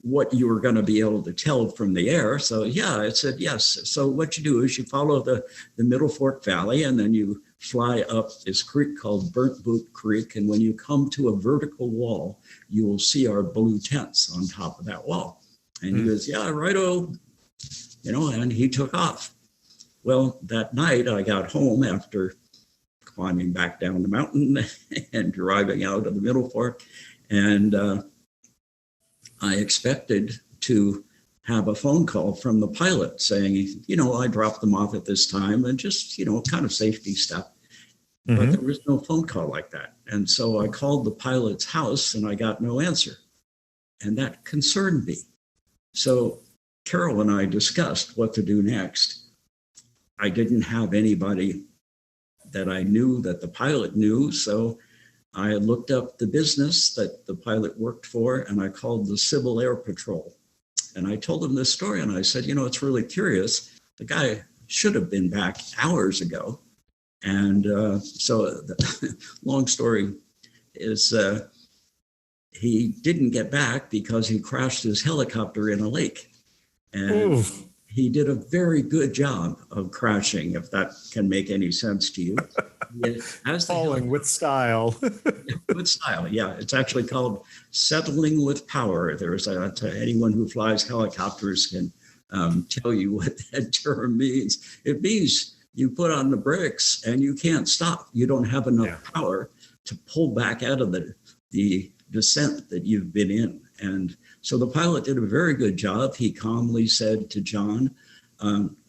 what you were going to be able to tell from the air. So yeah, it said yes. So what you do is you follow the Middle Fork Valley, and then you fly up this creek called Burnt Boot Creek. And when you come to a vertical wall, you will see our blue tents on top of that wall. And he goes, yeah, righto, and he took off. Well, that night I got home after climbing back down the mountain and driving out of the Middle Fork. And I expected to have a phone call from the pilot saying, I dropped them off at this time and just, kind of safety stuff. But there was no phone call like that. And so I called the pilot's house and I got no answer. And that concerned me. So Carol and I discussed what to do next. I didn't have anybody that I knew that the pilot knew. So I looked up the business that the pilot worked for, and I called the Civil Air Patrol. And I told them this story, and I said, it's really curious. The guy should have been back hours ago. And so the long story is he didn't get back because he crashed his helicopter in a lake. And he did a very good job of crashing, if that can make any sense to you. Falling with style. With style, yeah. It's actually called settling with power. Anyone who flies helicopters can tell you what that term means. It means you put on the brakes and you can't stop. You don't have enough power to pull back out of the descent that you've been in. And so the pilot did a very good job. He calmly said to John,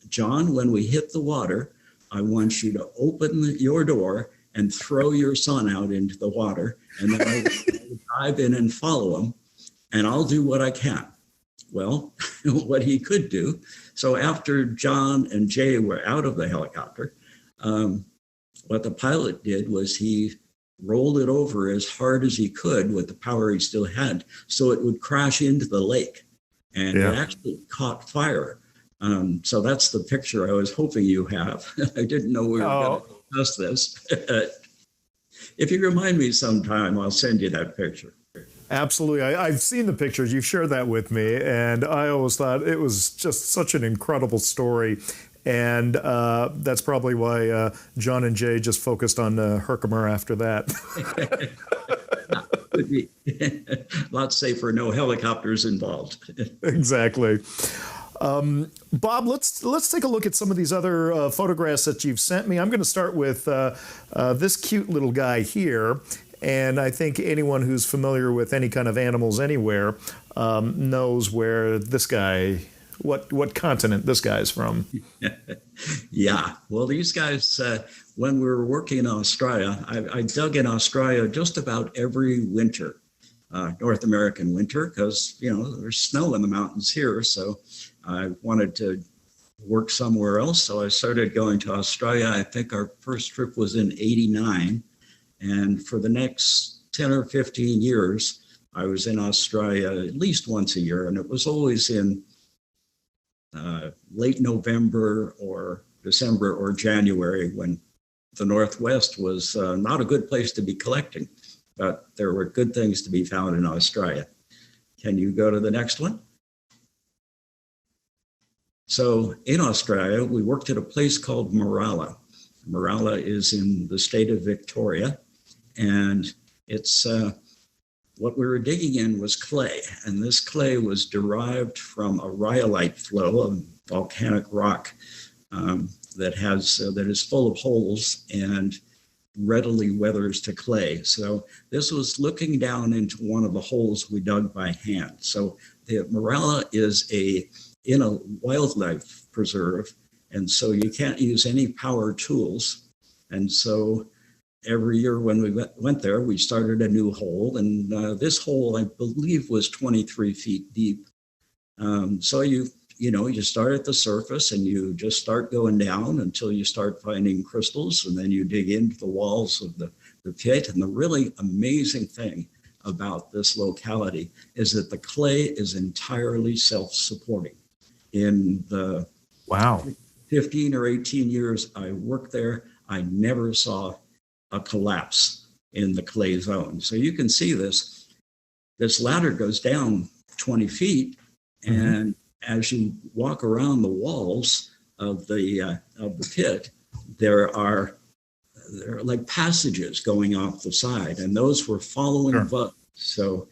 John, when we hit the water, I want you to open your door and throw your son out into the water. And then I will dive in and follow him, and I'll do what I can. Well, what he could do. So after John and Jay were out of the helicopter, what the pilot did was he rolled it over as hard as he could with the power he still had, so it would crash into the lake. And it actually caught fire. So that's the picture I was hoping you have. I didn't know we were going to discuss this. If you remind me sometime, I'll send you that picture. Absolutely. I've seen the pictures. You've shared that with me. And I always thought it was just such an incredible story. And that's probably why John and Jay just focused on Herkimer after that. Could be. A lot safer, no helicopters involved. Exactly. Bob, let's take a look at some of these other photographs that you've sent me. I'm going to start with this cute little guy here. And I think anyone who's familiar with any kind of animals anywhere knows where this guy, what continent this guy's from. Yeah. Well, these guys, when we were working in Australia, I dug in Australia just about every winter, North American winter, because, there's snow in the mountains here. So I wanted to work somewhere else. So I started going to Australia. I think our first trip was in '89. And for the next 10 or 15 years, I was in Australia at least once a year. And it was always in late November or December or January, when the Northwest was not a good place to be collecting, but there were good things to be found in Australia. Can you go to the next one? So in Australia, we worked at a place called Meieran. Meieran is in the state of Victoria, and it's what we were digging in was clay, and this clay was derived from a rhyolite flow of volcanic rock that is full of holes and readily weathers to clay. So this was looking down into one of the holes we dug by hand. So the Meieran is in a wildlife preserve, and so you can't use any power tools. And so every year when we went there, we started a new hole, and this hole, I believe, was 23 feet deep. So you start at the surface and you just start going down until you start finding crystals, and then you dig into the walls of the pit. And the really amazing thing about this locality is that the clay is entirely self-supporting. In the 15 or 18 years I worked there, I never saw a collapse in the clay zone. So you can see this ladder goes down 20 feet, and as you walk around the walls of the pit, there are like passages going off the side, and those were following bugs. So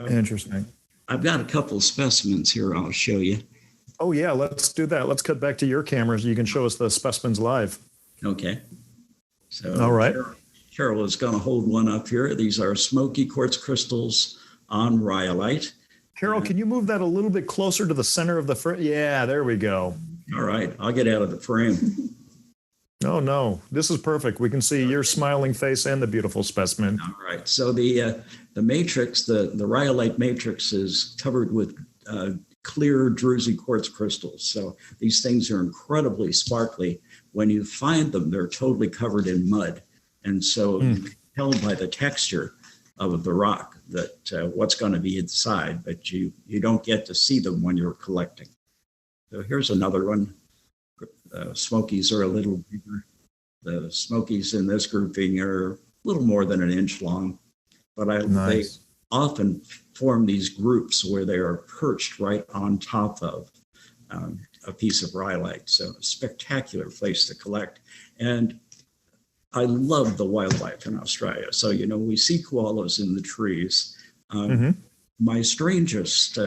interesting. I've got a couple of specimens here I'll show you. Oh yeah, let's do that. Let's cut back to your cameras. You can show us the specimens live. Okay. So all right. Carol is going to hold one up here. These are smoky quartz crystals on rhyolite. Carol, can you move that a little bit closer to the center of the frame? Yeah, there we go. All right, I'll get out of the frame. Oh no, this is perfect. We can see your smiling face and the beautiful specimen. All right, so the matrix, the rhyolite matrix, is covered with clear druzy quartz crystals. So these things are incredibly sparkly. When you find them, they're totally covered in mud, and so you can tell by the texture of the rock that what's going to be inside, but you don't get to see them when you're collecting. So here's another one. Smokies are a little bigger. The smokies in this grouping are a little more than an inch long, but they often form these groups where they are perched right on top of a piece of rhyolite. So a spectacular place to collect. And I love the wildlife in Australia. So, we see koalas in the trees. My strangest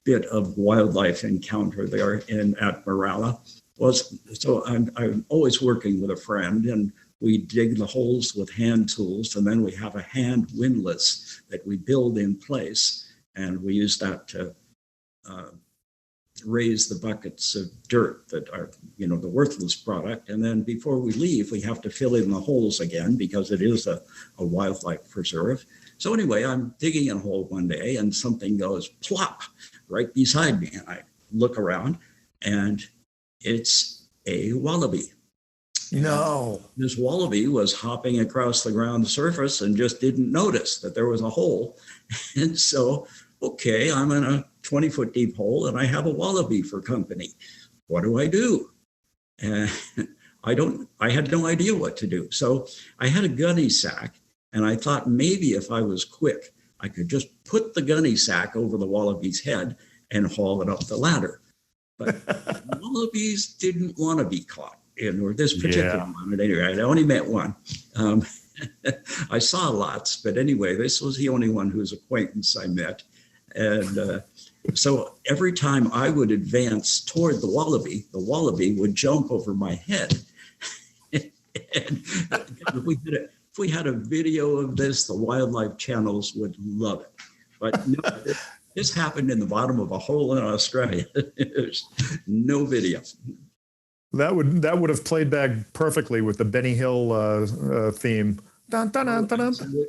bit of wildlife encounter there at Meieran was, so I'm always working with a friend, and we dig the holes with hand tools, and then we have a hand windlass that we build in place, and we use that to raise the buckets of dirt that are, the worthless product. And then before we leave, we have to fill in the holes again because it is a wildlife preserve. So anyway, I'm digging a hole one day and something goes plop right beside me. And I look around and it's a wallaby. No. This wallaby was hopping across the ground surface and just didn't notice that there was a hole. And so, okay, I'm in a 20-foot deep hole and I have a wallaby for company. What do I do? And I had no idea what to do. So I had a gunny sack, and I thought maybe if I was quick, I could just put the gunny sack over the wallaby's head and haul it up the ladder. But wallabies didn't want to be caught or this particular one. At any rate, I only met one. I saw lots, but anyway, this was the only one whose acquaintance I met. And so every time I would advance toward the wallaby would jump over my head. And if we had a video of this, the wildlife channels would love it. But no, this happened in the bottom of a hole in Australia. There's no video. That would have played back perfectly with the Benny Hill theme. Dun, dun, dun, dun, dun.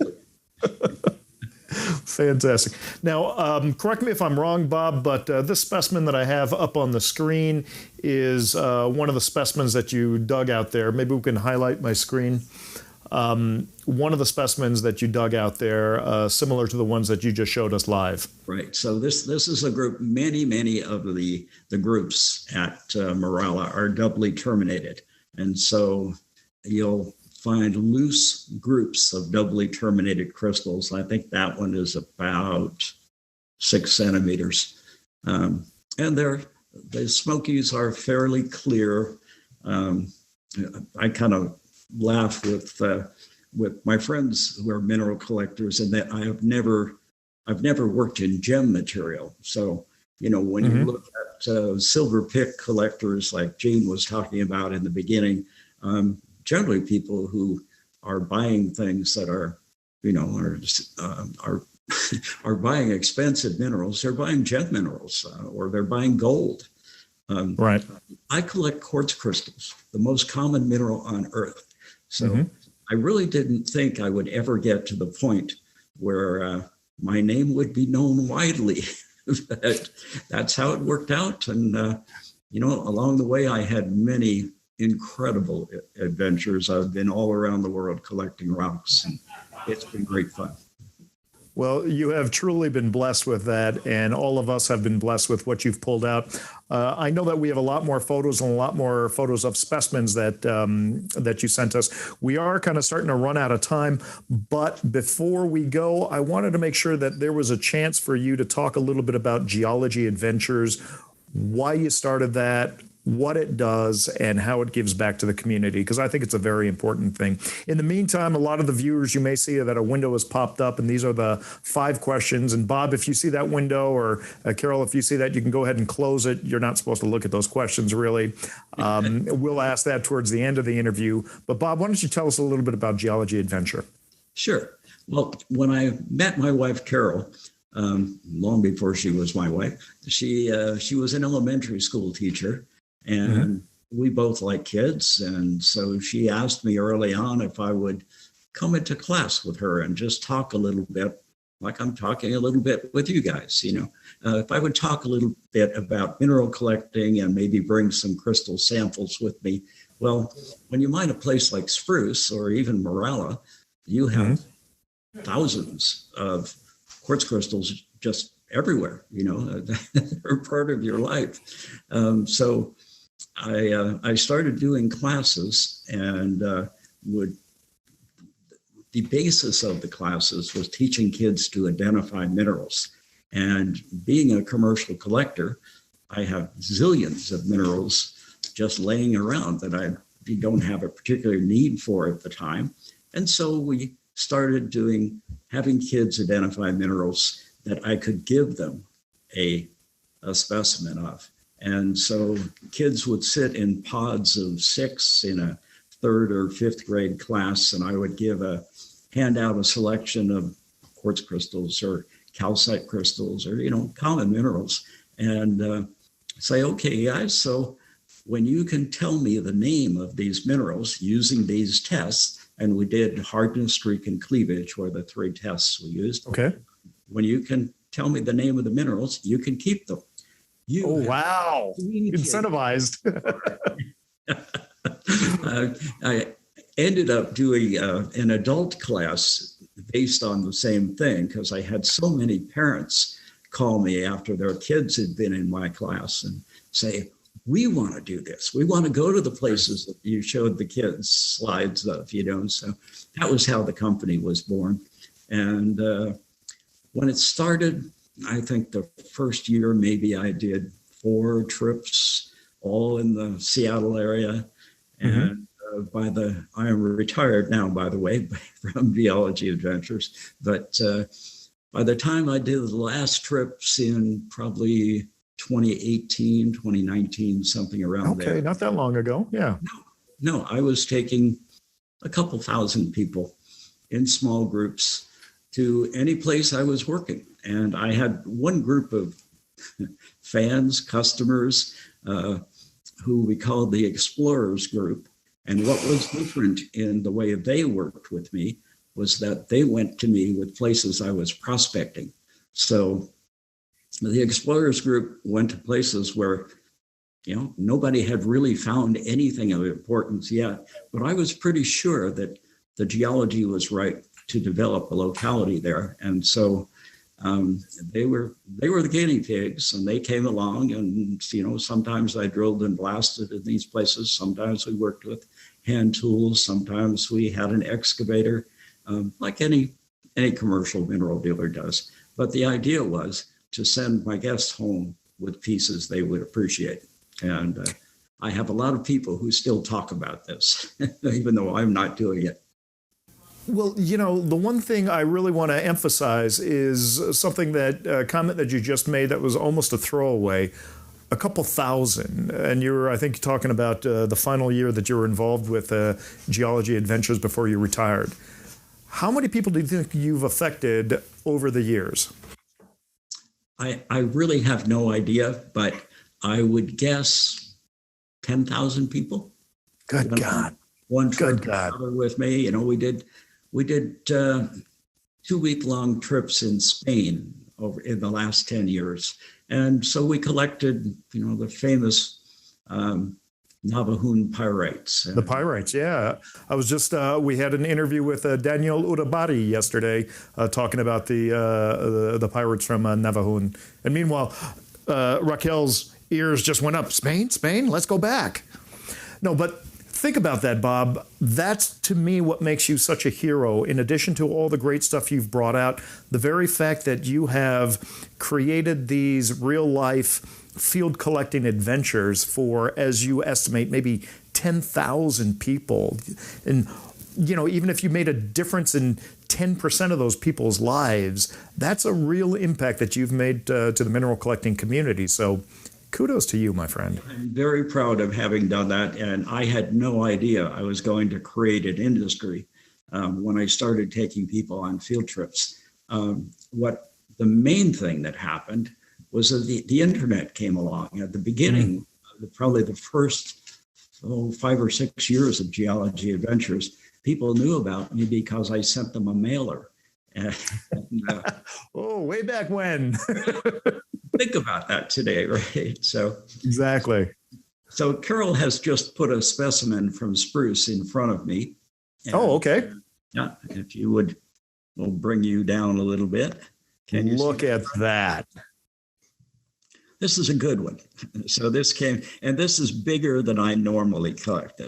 Fantastic. Now, correct me if I'm wrong, Bob, but this specimen that I have up on the screen is one of the specimens that you dug out there. Maybe we can highlight my screen. One of the specimens that you dug out there, similar to the ones that you just showed us live. Right. So this is a group. Many of the groups at Meieran are doubly terminated, and so you'll find loose groups of doubly terminated crystals. I think that one is about 6 centimeters, and the smokies are fairly clear. I kind of laugh with my friends who are mineral collectors, and that I've never worked in gem material. So, when you look at silver pick collectors like Gene was talking about in the beginning, generally people who are buying things that are buying expensive minerals, they're buying gem minerals, or they're buying gold. Right. I collect quartz crystals, the most common mineral on Earth. So I really didn't think I would ever get to the point where my name would be known widely. But that's how it worked out. And, along the way, I had many incredible adventures. I've been all around the world collecting rocks, and it's been great fun. Well, you have truly been blessed with that, and all of us have been blessed with what you've pulled out. I know that we have a lot more photos and a lot more photos of specimens that you sent us. We are kind of starting to run out of time, but before we go, I wanted to make sure that there was a chance for you to talk a little bit about Geology Adventures, why you started that, what it does, and how it gives back to the community, because I think it's a very important thing. In the meantime, a lot of the viewers, you may see that a window has popped up, and these are the 5 questions. And Bob, if you see that window, or Carol, if you see that, you can go ahead and close it. You're not supposed to look at those questions, really. We'll ask that towards the end of the interview. But Bob, why don't you tell us a little bit about Geology Adventure? Sure. Well, when I met my wife, Carol, long before she was my wife, she was an elementary school teacher. And we both like kids. And so she asked me early on if I would come into class with her and just talk a little bit, like I'm talking a little bit with you guys, if I would talk a little bit about mineral collecting and maybe bring some crystal samples with me. Well, when you mine a place like Spruce or even Meieran, you have thousands of quartz crystals just everywhere, they're part of your life. So I started doing classes, and the basis of the classes was teaching kids to identify minerals. And being a commercial collector, I have zillions of minerals just laying around that I don't have a particular need for at the time. And so we started having kids identify minerals that I could give them a specimen of. And so kids would sit in pods of 6 in a 3rd or 5th grade class, and I would hand out a selection of quartz crystals or calcite crystals or, common minerals, and say, okay, guys, so when you can tell me the name of these minerals using these tests, and we did hardness, streak, and cleavage were the 3 tests we used. Okay. When you can tell me the name of the minerals, you can keep them. Wow. Incentivized. I ended up doing an adult class based on the same thing, because I had so many parents call me after their kids had been in my class and say, we want to do this. We want to go to the places that you showed the kids slides of, So that was how the company was born. And when it started, I think the first year, maybe I did 4 trips, all in the Seattle area. And I am retired now, by the way, from Geology Adventures. But by the time I did the last trips in probably 2018, 2019, something around there. Okay, not that long ago. Yeah. No, I was taking a couple thousand people in small groups to any place I was working. And I had one group of fans, customers, who we called the Explorers Group. And what was different in the way they worked with me was that they went to me with places I was prospecting. So the explorers group went to places where, nobody had really found anything of importance yet, but I was pretty sure that the geology was right to develop a locality there. And so they were the guinea pigs, and they came along, and sometimes I drilled and blasted in these places. Sometimes we worked with hand tools. Sometimes we had an excavator, like any commercial mineral dealer does. But the idea was to send my guests home with pieces they would appreciate. And I have a lot of people who still talk about this, even though I'm not doing it. Well, the one thing I really want to emphasize is something a comment that you just made that was almost a throwaway. A couple thousand. And you were, I think, talking about the final year that you were involved with Geology Adventures before you retired. How many people do you think you've affected over the years? I really have no idea, but I would guess 10,000 people. Good God. One trip Good God. With me. We did 2-week-long trips in Spain in the last 10 years. And so we collected, the famous Navajoan pyrites. The pyrites, yeah. I was just, we had an interview with Daniel Urabari yesterday talking about the pyrites from Navajoan. And meanwhile, Raquel's ears just went up. Spain, let's go back. No, but think about that, Bob. That's, to me, what makes you such a hero. In addition to all the great stuff you've brought out, the very fact that you have created these real-life field collecting adventures for, as you estimate, maybe 10,000 people. And, even if you made a difference in 10% of those people's lives, that's a real impact that you've made to the mineral collecting community. So kudos to you, my friend. I'm very proud of having done that. And I had no idea I was going to create an industry when I started taking people on field trips. What the main thing that happened was that the internet came along at the beginning, probably the first 5 or 6 years of Geology Adventures. People knew about me because I sent them a mailer. And, way back when. Think about that today, right? So exactly. So Carol has just put a specimen from spruce in front of me. And, okay. Yeah, if you would, we'll bring you down a little bit. Can you look at that? This is a good one. So this came, and this is bigger than I normally collect,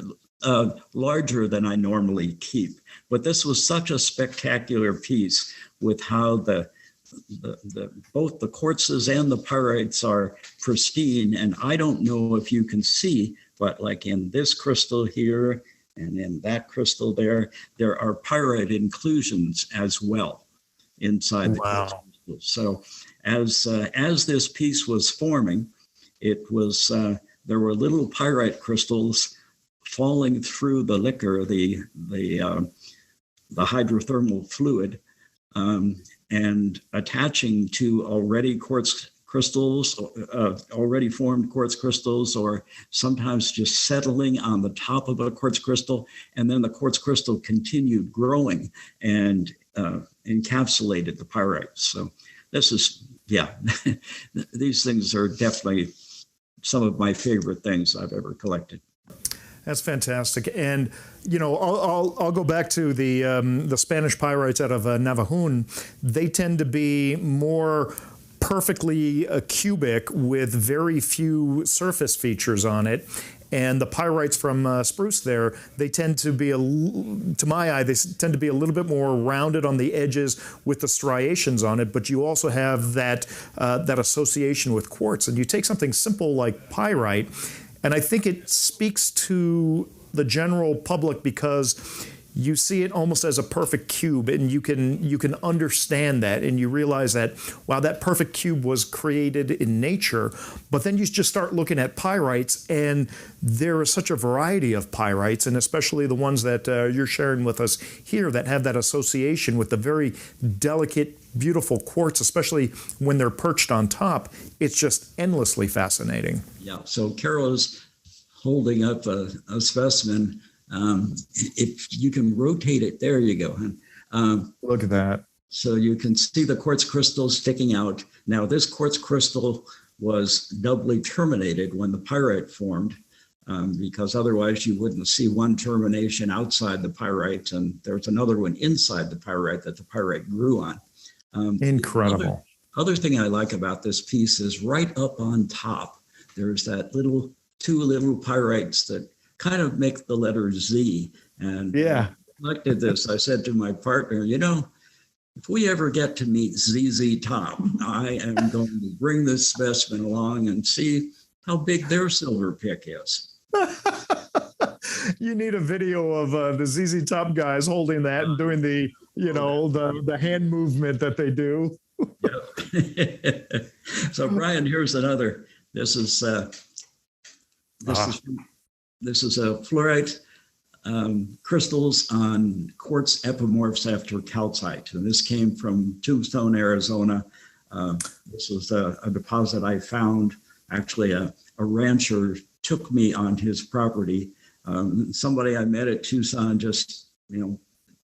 larger than I normally keep. But this was such a spectacular piece with how both the quartzes and the pyrites are pristine. And I don't know if you can see, but like in this crystal here and in that crystal there are pyrite inclusions as well inside the quartz crystal. So as this piece was forming, it was there were little pyrite crystals falling through the liquor, the hydrothermal fluid, and attaching to already quartz crystals, already formed quartz crystals, or sometimes just settling on the top of a quartz crystal, and then the quartz crystal continued growing and encapsulated the pyrites. So this is, these things are definitely some of my favorite things I've ever collected. That's fantastic. And, I'll go back to the Spanish pyrites out of Navajoan. They tend to be more perfectly cubic with very few surface features on it. And the pyrites from spruce there, they tend to be, to my eye, they tend to be a little bit more rounded on the edges with the striations on it. But you also have that association with quartz. And you take something simple like pyrite, and I think it speaks to the general public because you see it almost as a perfect cube, and you can understand that, and you realize that, wow, that perfect cube was created in nature. But then you just start looking at pyrites, and there is such a variety of pyrites, and especially the ones that you're sharing with us here that have that association with the very delicate, beautiful quartz, especially when they're perched on top. It's just endlessly fascinating. Yeah, so Carol is holding up a specimen. If you can rotate it, there you go. Look at that. So you can see the quartz crystals sticking out. Now, this quartz crystal was doubly terminated when the pyrite formed, because otherwise you wouldn't see one termination outside the pyrite, and there's another one inside the pyrite that the pyrite grew on. Incredible. Other thing I like about this piece is right up on top, there's that two little pyrites that kind of make the letter Z. And yeah, I collected this. I said to my partner, if we ever get to meet ZZ Top, I am going to bring this specimen along and see how big their silver pick is. You need a video of the ZZ Top guys holding that and doing the, the hand movement that they do. Yep. So Bryan, here's another. This is a fluorite crystals on quartz epimorphs after calcite. And this came from Tucson, Arizona. This was a deposit I found. Actually, a rancher took me on his property. Somebody I met at Tucson, just,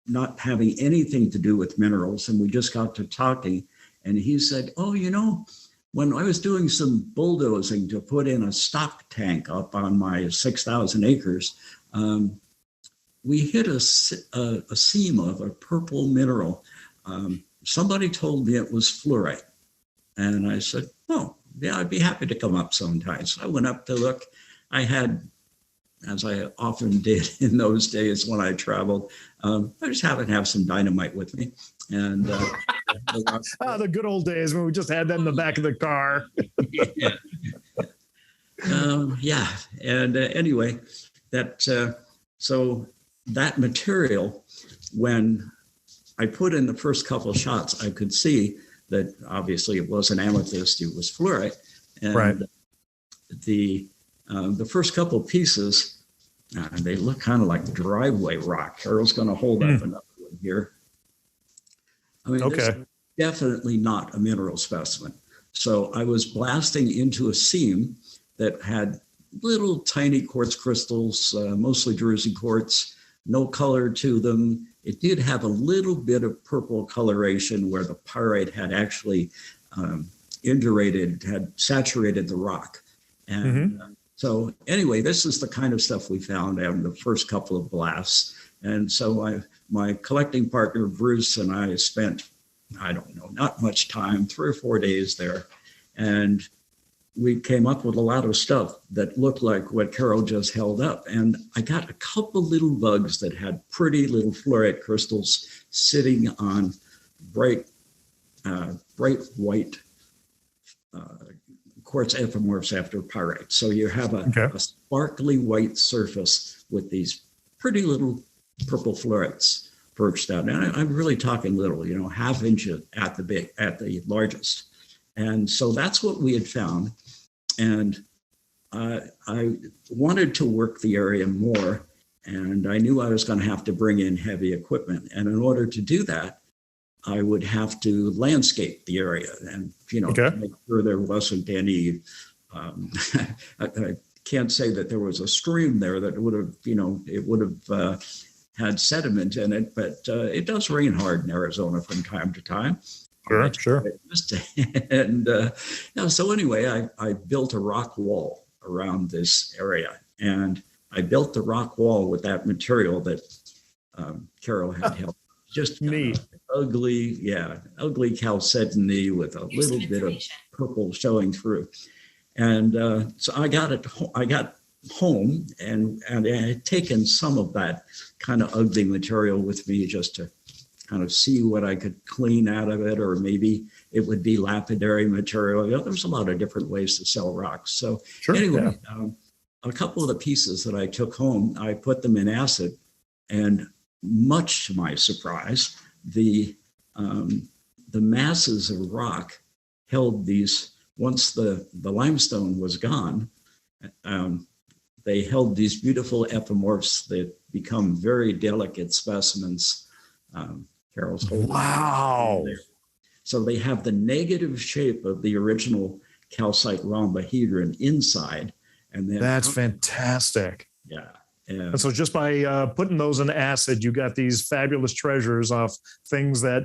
not having anything to do with minerals. And we just got to talking. And he said, when I was doing some bulldozing to put in a stock tank up on my 6,000 acres, we hit a seam of a purple mineral. Somebody told me it was fluorite. And I said, oh, yeah, I'd be happy to come up sometime. So I went up to look. I had, as I often did in those days when I traveled, I just happened to have some dynamite with me. And the good old days when we just had that in the back of the car. Yeah. And anyway, so that material, when I put in the first couple of shots, I could see that obviously it wasn't amethyst, it was fluorite. And right. The first couple of pieces, they look kind of like driveway rock. Carol's going to hold up another one here. I mean, okay. This is definitely not a mineral specimen. So I was blasting into a seam that had little tiny quartz crystals, mostly Jersey quartz, no color to them. It did have a little bit of purple coloration where the pyrite had actually indurated, had saturated the rock. And so anyway, this is the kind of stuff we found after the first couple of blasts. And so my collecting partner, Bruce, and I spent, I don't know, not much time, 3 or 4 days there. And we came up with a lot of stuff that looked like what Carol just held up. And I got a couple little bugs that had pretty little fluorite crystals sitting on bright white quartz epimorphs after pyrite. So you have a sparkly white surface with these pretty little purple fluorites perched out. And I'm really talking little, half inch at the largest. And so that's what we had found. And I wanted to work the area more, and I knew I was going to have to bring in heavy equipment. And in order to do that, I would have to landscape the area and, make sure there wasn't any, I can't say that there was a stream there that would have, it would have had sediment in it, but it does rain hard in Arizona from time to time. Sure. And so anyway, I built a rock wall around this area, and I built the rock wall with that material that Carol had helped. Just neat, ugly chalcedony with a little bit of purple showing through. And so I got home, and I had taken some of that kind of ugly material with me just to kind of see what I could clean out of it, or maybe it would be lapidary material. There's a lot of different ways to sell rocks. So anyway, a couple of the pieces that I took home, I put them in acid, and much to my surprise, the masses of rock held these, once the limestone was gone, they held these beautiful epimorphs that become very delicate specimens. Carol's holding. Wow. There. So they have the negative shape of the original calcite rhombohedron inside. And then that's fantastic. Yeah. And so just by putting those in acid, you got these fabulous treasures off things that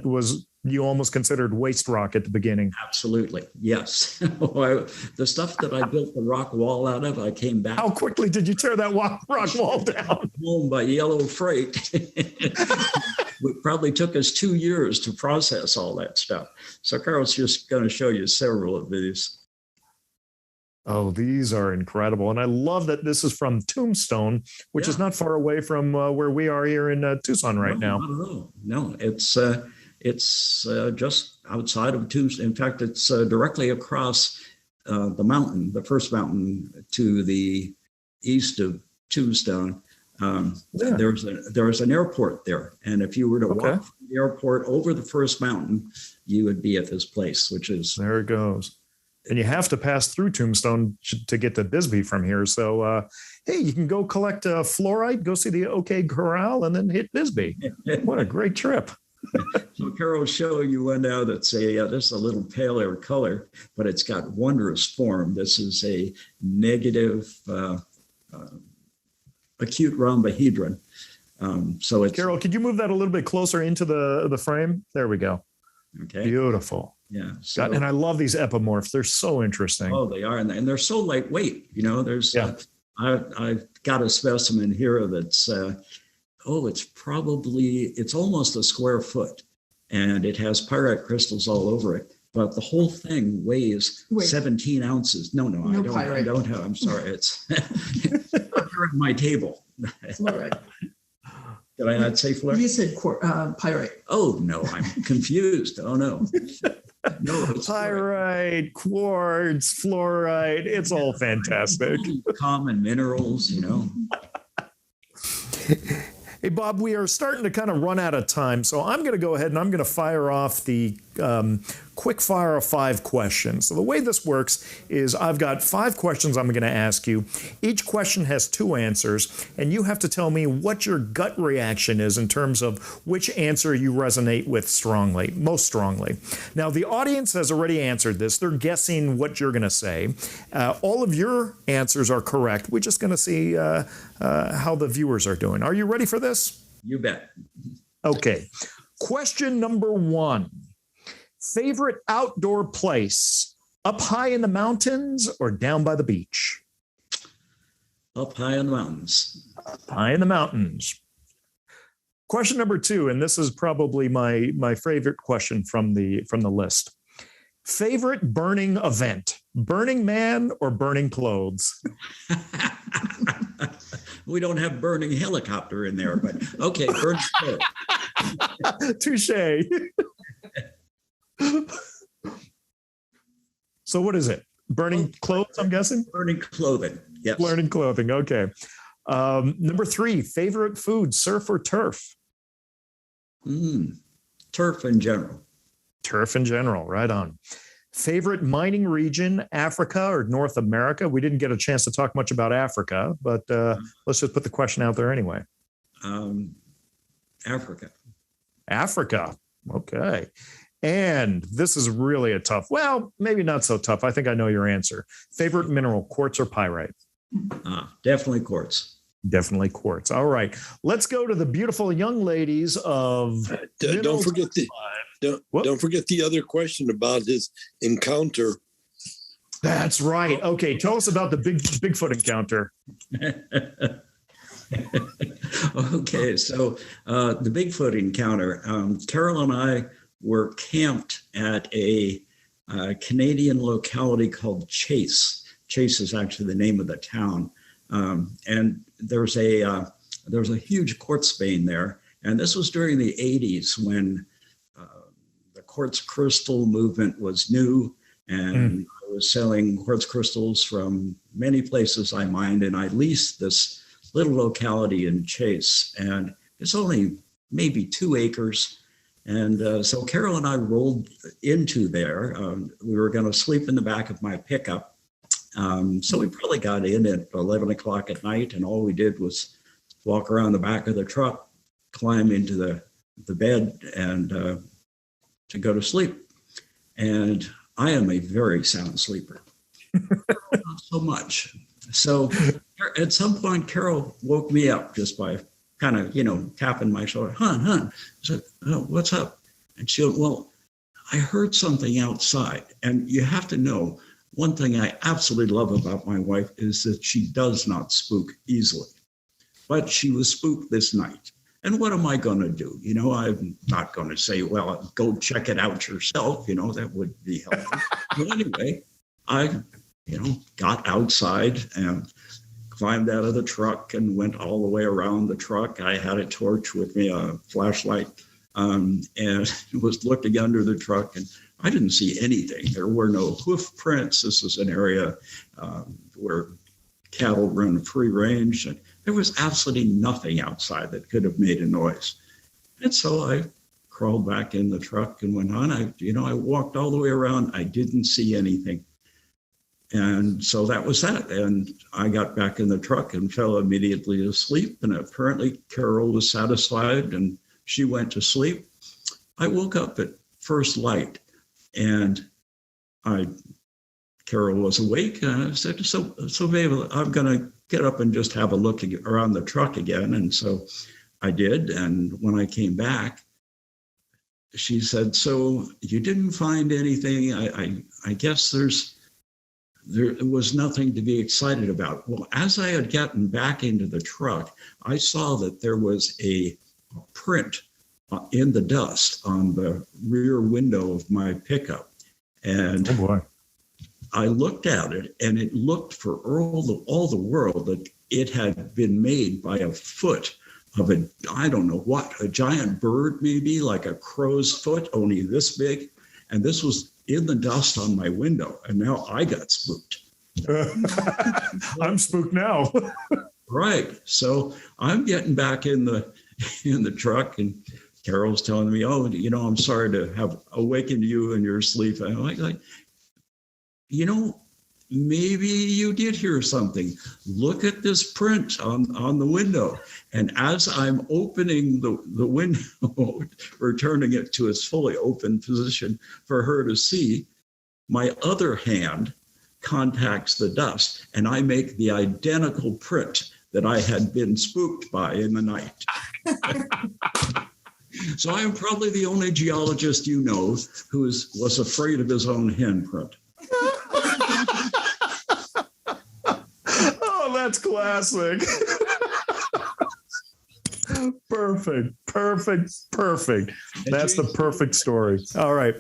you almost considered waste rock at the beginning. Absolutely. Yes. The stuff that I built the rock wall out of, I came back. How quickly did you tear that rock wall down? Home by yellow freight. It probably took us 2 years to process all that stuff. So Carl's just going to show you several of these. Oh, these are incredible. And I love that this is from Tombstone, which is not far away from where we are here in Tucson right now. No, it's just outside of Tucson. In fact, it's directly across the mountain, the first mountain to the east of Tombstone. There's an airport there. And if you were to walk from the airport over the first mountain, you would be at this place, which is... There it goes. And you have to pass through Tombstone to get to Bisbee from here. So, hey, you can go collect fluorite, go see the OK Corral, and then hit Bisbee. What a great trip. So Carol will show you one now that's this is a little paler color, but it's got wondrous form. This is a negative acute rhombohedron. So it's... Carol, could you move that a little bit closer into the frame? There we go. Okay. Beautiful. Yeah. So, and I love these epimorphs. They're so interesting. Oh, they are. And they're so lightweight. You know, there's, I've got a specimen here that's, it's almost a square foot. And it has pyrite crystals all over it. But the whole thing weighs 17 ounces. No, I don't have. I'm sorry. It's here on my table. Fluorite. Did I not say fluorite? You said pyrite. Oh, no, I'm confused. Oh, no. No, it's pyrite, quartz, fluorite. It's all fantastic. Common minerals, you know. Hey, Bob, we are starting to kind of run out of time, so I'm going to go ahead and I'm going to fire off the quick fire of 5 questions. So the way this works is I've got 5 questions I'm going to ask you. Each question has 2 answers, and you have to tell me what your gut reaction is in terms of which answer you resonate with most strongly. Now, the audience has already answered this. They're guessing what you're going to say. All of your answers are correct. We're just going to see how the viewers are doing. Are you ready for this? You bet. Okay. Question number 1. Favorite outdoor place, up high in the mountains or down by the beach? Up high in the mountains. Up high in the mountains. Question number 2, and this is probably my favorite question from the list. Favorite burning event, Burning Man or burning clothes? We don't have burning helicopter in there, but okay, burning clothes. Touche. So what is it? Burning clothes, I'm guessing? Burning clothing, yes. Burning clothing, okay. Number 3, favorite food, surf or turf? Turf in general. Turf in general, right on. Favorite mining region, Africa or North America? We didn't get a chance to talk much about Africa, but let's just put the question out there anyway. Africa. Africa, okay. And this is really a tough, well, maybe not so tough. I think I know your answer. Favorite mineral, quartz or pyrite? Definitely quartz. Definitely quartz. All right. Let's go to the beautiful young ladies of... Don't forget the other question about his encounter. That's right. Okay. Tell us about the Bigfoot encounter. Okay. So the Bigfoot encounter, Carol and I were camped at a Canadian locality called Chase. Chase is actually the name of the town. And there's a huge quartz vein there. And this was during the 80s when the quartz crystal movement was new. And I was selling quartz crystals from many places I mined. And I leased this little locality in Chase. And it's only maybe 2 acres. And so Carol and I rolled into there. We were going to sleep in the back of my pickup. So we probably got in at 11 o'clock at night, and all we did was walk around the back of the truck, climb into the bed, and to go to sleep. And I am a very sound sleeper. Not so much. So at some point, Carol woke me up just by kind of, tapping my shoulder. Hun. I said, oh, what's up? And she went, well, I heard something outside. And you have to know, one thing I absolutely love about my wife is that she does not spook easily. But she was spooked this night. And what am I going to do? I'm not going to say, well, go check it out yourself. That would be helpful. But anyway, I, got outside and climbed out of the truck and went all the way around the truck. I had a torch with me, a flashlight, and was looking under the truck, and I didn't see anything. There were no hoof prints. This is an area where cattle run free range, and there was absolutely nothing outside that could have made a noise. And so I crawled back in the truck and went on. I walked all the way around. I didn't see anything. And so that was that. And I got back in the truck and fell immediately asleep. And apparently Carol was satisfied and she went to sleep. I woke up at first light and Carol was awake. And I said, so babe, I'm going to get up and just have a look around the truck again. And so I did. And when I came back, she said, so you didn't find anything? I guess there was nothing to be excited about. Well, as I had gotten back into the truck, I saw that there was a print in the dust on the rear window of my pickup. And oh boy. I looked at it, and it looked for all the world that it had been made by a foot of I don't know what, a giant bird, maybe like a crow's foot, only this big. And this was in the dust on my window. And now I got spooked. I'm spooked now. Right. So I'm getting back in the truck, and Carol's telling me, oh, I'm sorry to have awakened you in your sleep. And I'm like, maybe you did hear something. Look at this print on the window. And as I'm opening the window, returning it to its fully open position for her to see, my other hand contacts the dust, and I make the identical print that I had been spooked by in the night. So I am probably the only geologist who was afraid of his own handprint. Oh, that's classic. Perfect. That's the perfect story. All right.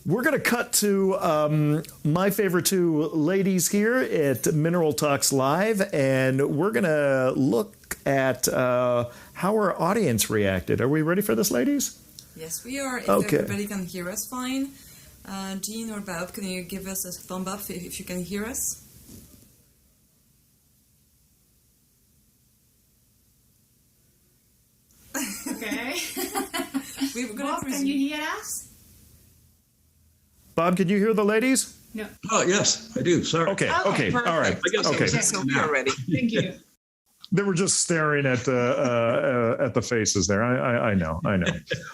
We're going to cut to my favorite two ladies here at Mineral Talks Live, and we're going to look at how our audience reacted. Are we ready for this, ladies? Yes, we are. If everybody can hear us fine. Jean or Bob, can you give us a thumb up if you can hear us? Okay. Bob, can you hear us? Bob, can you hear the ladies? No. Oh, yes, I do. Sorry. Okay. Perfect. All right. I guess okay. So we are ready. Thank you. They were just staring at the faces there. I know.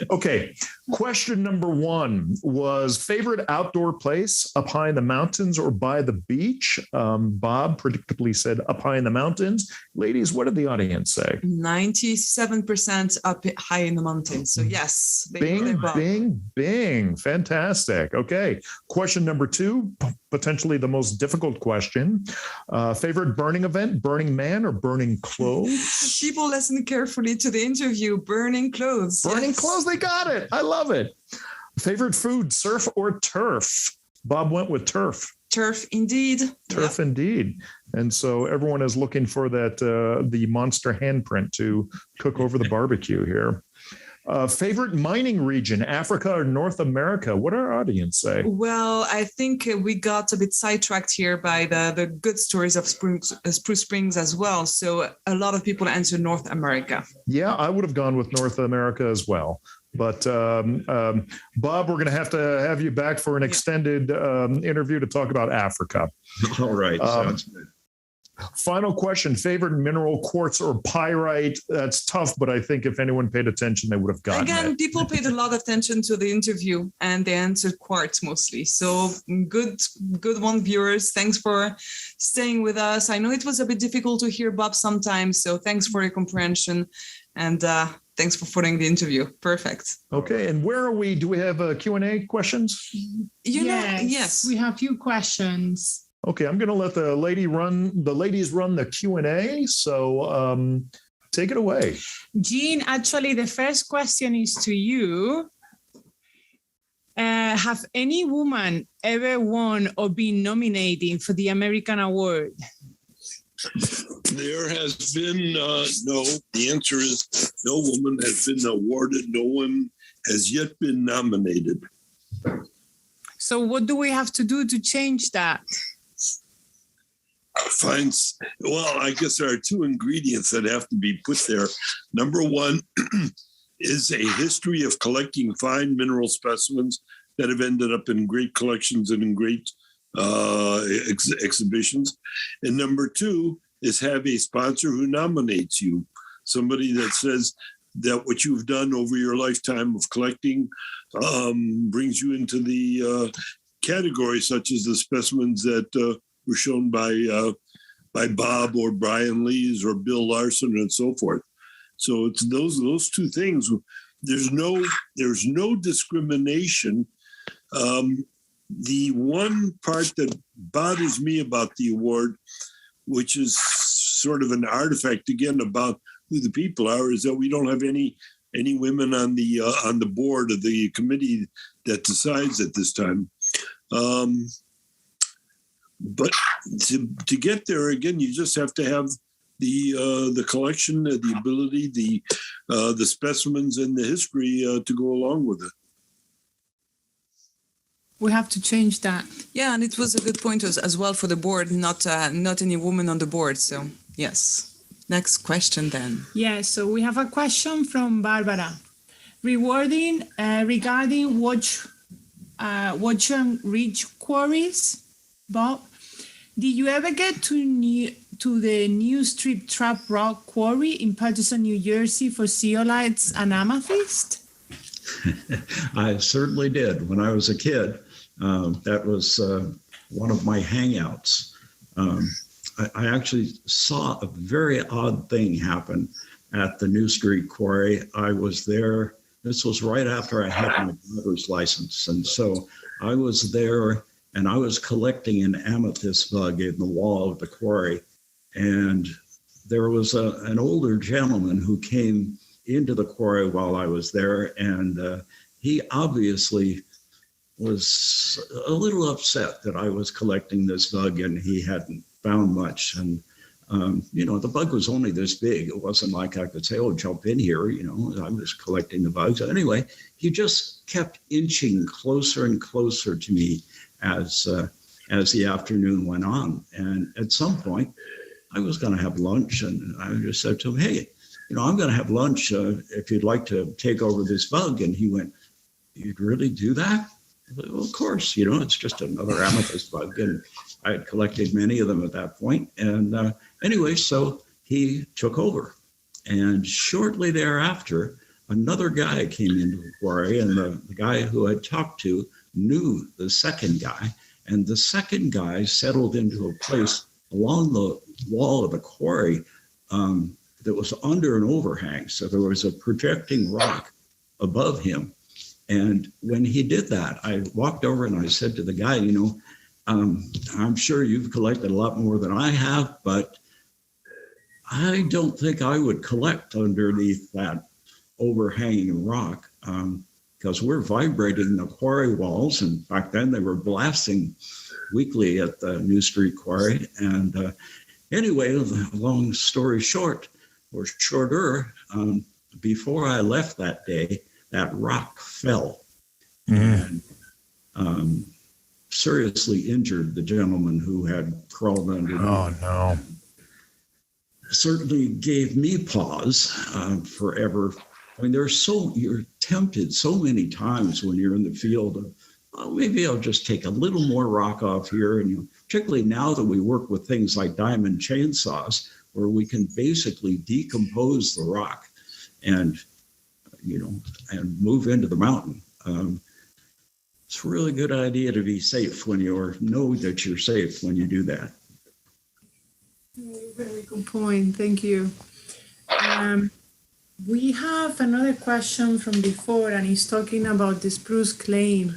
Okay. Question number one was favorite outdoor place up high in the mountains or by the beach? Bob predictably said up high in the mountains. Ladies, what did the audience say? 97% up high in the mountains. So yes. Bing. Fantastic. Okay. Question number two, potentially the most difficult question. Favorite burning event, Burning Man or Burning Clothes? People listen carefully to the interview. Burning clothes. Burning clothes. They got it. I love it. Favorite food, surf or turf? Bob went with turf. Turf, indeed. Turf, indeed. And so everyone is looking for that, the monster handprint to cook over the barbecue here. Favorite mining region, Africa or North America? What did our audience say? Well, I think we got a bit sidetracked here by the good stories of Spruce Springs as well. So a lot of people answered North America. Yeah, I would have gone with North America as well. But Bob, we're going to have you back for an extended interview to talk about Africa. All right. Sounds good. Final question, favorite mineral, quartz or pyrite? That's tough, but I think if anyone paid attention, they would have gotten Again, it. people paid a lot of attention to the interview and they answered quartz mostly. So good one, viewers. Thanks for staying with us. I know it was a bit difficult to hear Bob sometimes, so thanks for your comprehension and thanks for following the interview. Perfect. Okay, and where are we? Do we have Q&A questions? Yes. We have a few questions. Okay, I'm going to let the ladies run the Q&A. So take it away. Jean, actually, the first question is to you. Have any woman ever won or been nominated for the American award? There has been no. The answer is no woman has been awarded. No one has yet been nominated. So what do we have to do to change that? Well, I guess there are two ingredients that have to be put there. Number one is a history of collecting fine mineral specimens that have ended up in great collections and in great exhibitions. And number two is have a sponsor who nominates you, somebody that says that what you've done over your lifetime of collecting brings you into the category, such as the specimens that were shown by Bob or Brian Lees or Bill Larson and so forth. So it's those two things. There's no discrimination. The one part that bothers me about the award, which is sort of an artifact again about who the people are, is that we don't have any women on the board of the committee that decides at this time. But to get there again, you just have to have the collection, the ability, the specimens, and the history to go along with it. We have to change that. Yeah, and it was a good point as well for the board, not any woman on the board. So yes. Next question then. Yeah, so we have a question from Barbara regarding watch and rich quarries. Bob, did you ever get to the new strip trap rock quarry in Patterson, New Jersey for zeolites and amethyst? I certainly did. When I was a kid, that was one of my hangouts. I actually saw a very odd thing happen at the New Street Quarry. I was there. This was right after I had my driver's license. And so I was there and I was collecting an amethyst bug in the wall of the quarry. And there was an older gentleman who came into the quarry while I was there. And he obviously was a little upset that I was collecting this bug and he hadn't found much. And, the bug was only this big. It wasn't like I could say, oh, jump in here. I was collecting the bugs. Anyway, he just kept inching closer and closer to me as the afternoon went on. And at some point, I was going to have lunch. And I just said to him, hey, I'm going to have lunch if you'd like to take over this bug. And he went, you'd really do that? Well, of course, it's just another amethyst bug. And I had collected many of them at that point. And anyway, so he took over. And shortly thereafter, another guy came into the quarry, and the guy who I talked to knew the second guy. And the second guy settled into a place along the wall of the quarry that was under an overhang. So there was a projecting rock above him. And when he did that, I walked over and I said to the guy, I'm sure you've collected a lot more than I have, but I don't think I would collect underneath that overhanging rock because we're vibrating the quarry walls. And back then they were blasting weekly at the New Street Quarry. And anyway, long story short, or shorter, before I left that day, that rock fell and seriously injured the gentleman who had crawled under. Oh, no. Certainly gave me pause forever. I mean, you're tempted so many times when you're in the field of oh, maybe I'll just take a little more rock off here. And particularly now that we work with things like diamond chainsaws, where we can basically decompose the rock and move into the mountain. It's a really good idea to be safe when know that you're safe when you do that. Very good point. Thank you. We have another question from before, and he's talking about the spruce claim.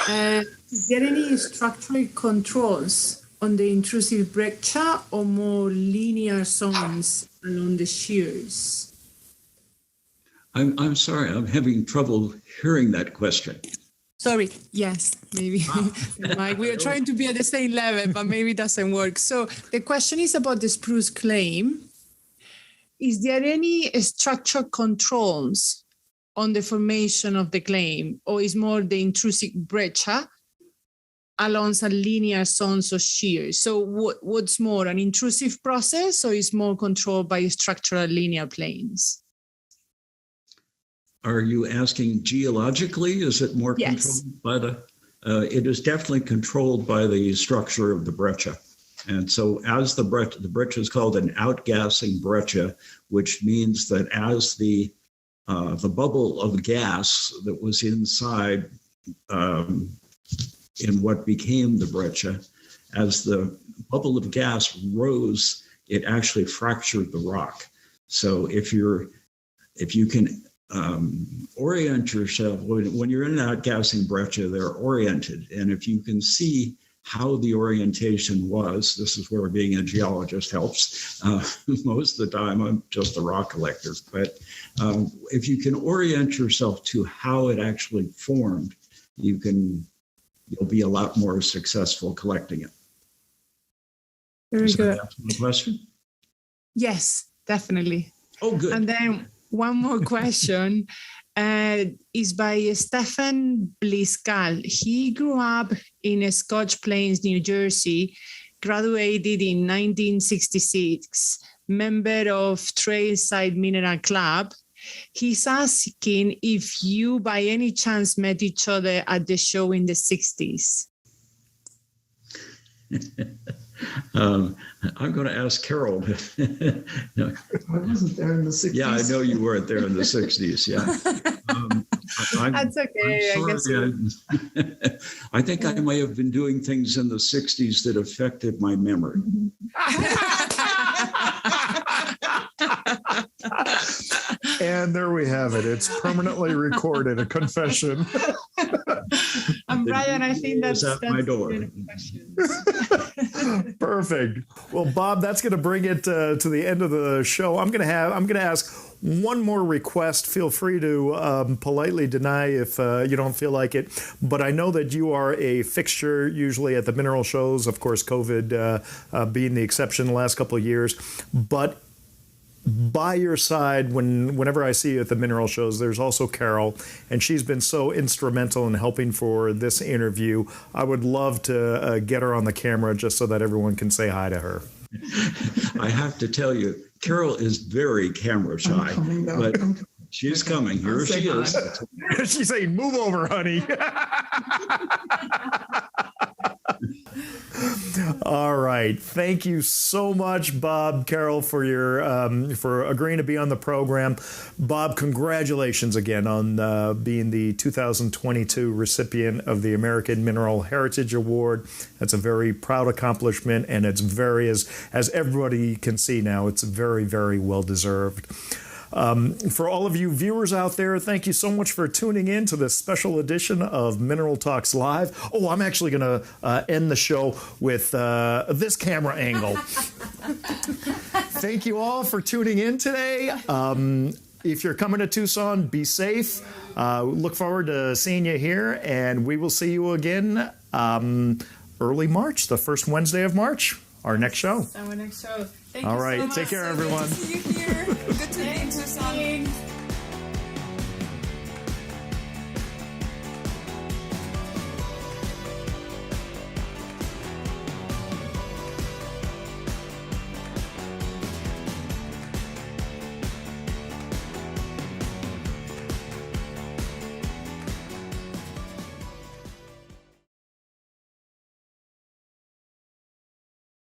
Is there any structural controls on the intrusive breccia or more linear zones along the shears? I'm sorry, I'm having trouble hearing that question. Sorry, yes, maybe. Mike, we are trying to be at the same level, but maybe it doesn't work. So the question is about the spruce claim. Is there any structural controls on the formation of the claim, or is more the intrusive breccia along some linear zones or shears? So what's more, an intrusive process, or is more controlled by structural linear planes? Are you asking geologically? Is it more controlled by it is definitely controlled by the structure of the breccia. And so as the breccia is called an outgassing breccia, which means that as the bubble of gas that was inside in what became the breccia, as the bubble of gas rose, it actually fractured the rock. So if you can orient yourself, when you're in an outgassing breccia, they're oriented. And if you can see how the orientation was, this is where being a geologist helps. Most of the time, I'm just a rock collector. But if you can orient yourself to how it actually formed, you'll be a lot more successful collecting it. Very good. That's my question? Yes, definitely. Oh, good. And then one more question is by Stephen Bliscal. He grew up in Scotch Plains, New Jersey, graduated in 1966, member of Trailside Mineral Club. He's asking if you by any chance met each other at the show in the 60s. I'm going to ask Carol. No. I wasn't there in the 60s. Yeah, I know you weren't there in the 60s. Yeah. That's okay. I think I may have been doing things in the 60s that affected my memory. And there we have it. It's permanently recorded, a confession. And Brian, I think that's my door. Perfect. Well, Bob, that's going to bring it to the end of the show. I'm going to ask one more request. Feel free to politely deny if you don't feel like it. But I know that you are a fixture usually at the mineral shows. Of course, COVID being the exception the last couple of years. But by your side, whenever I see you at the mineral shows, there's also Carol, and she's been so instrumental in helping for this interview. I would love to get her on the camera just so that everyone can say hi to her. I have to tell you, Carol is very camera shy, but she's coming. Here she is. She's saying, "Move over, honey." All right. Thank you so much, Bob, Carol, for your for agreeing to be on the program. Bob, congratulations again on being the 2022 recipient of the American Mineral Heritage Award. That's a very proud accomplishment, and it's very, as everybody can see now, it's very, very well deserved. For all of you viewers out there, thank you so much for tuning in to this special edition of Mineral Talks Live. Oh, I'm actually going to end the show with this camera angle. Thank you all for tuning in today. If you're coming to Tucson, be safe. Look forward to seeing you here, and we will see you again early March, the first Wednesday of March, our next show. Our next show. All right, take care, everyone. Good to see you here. Good to be in Tucson.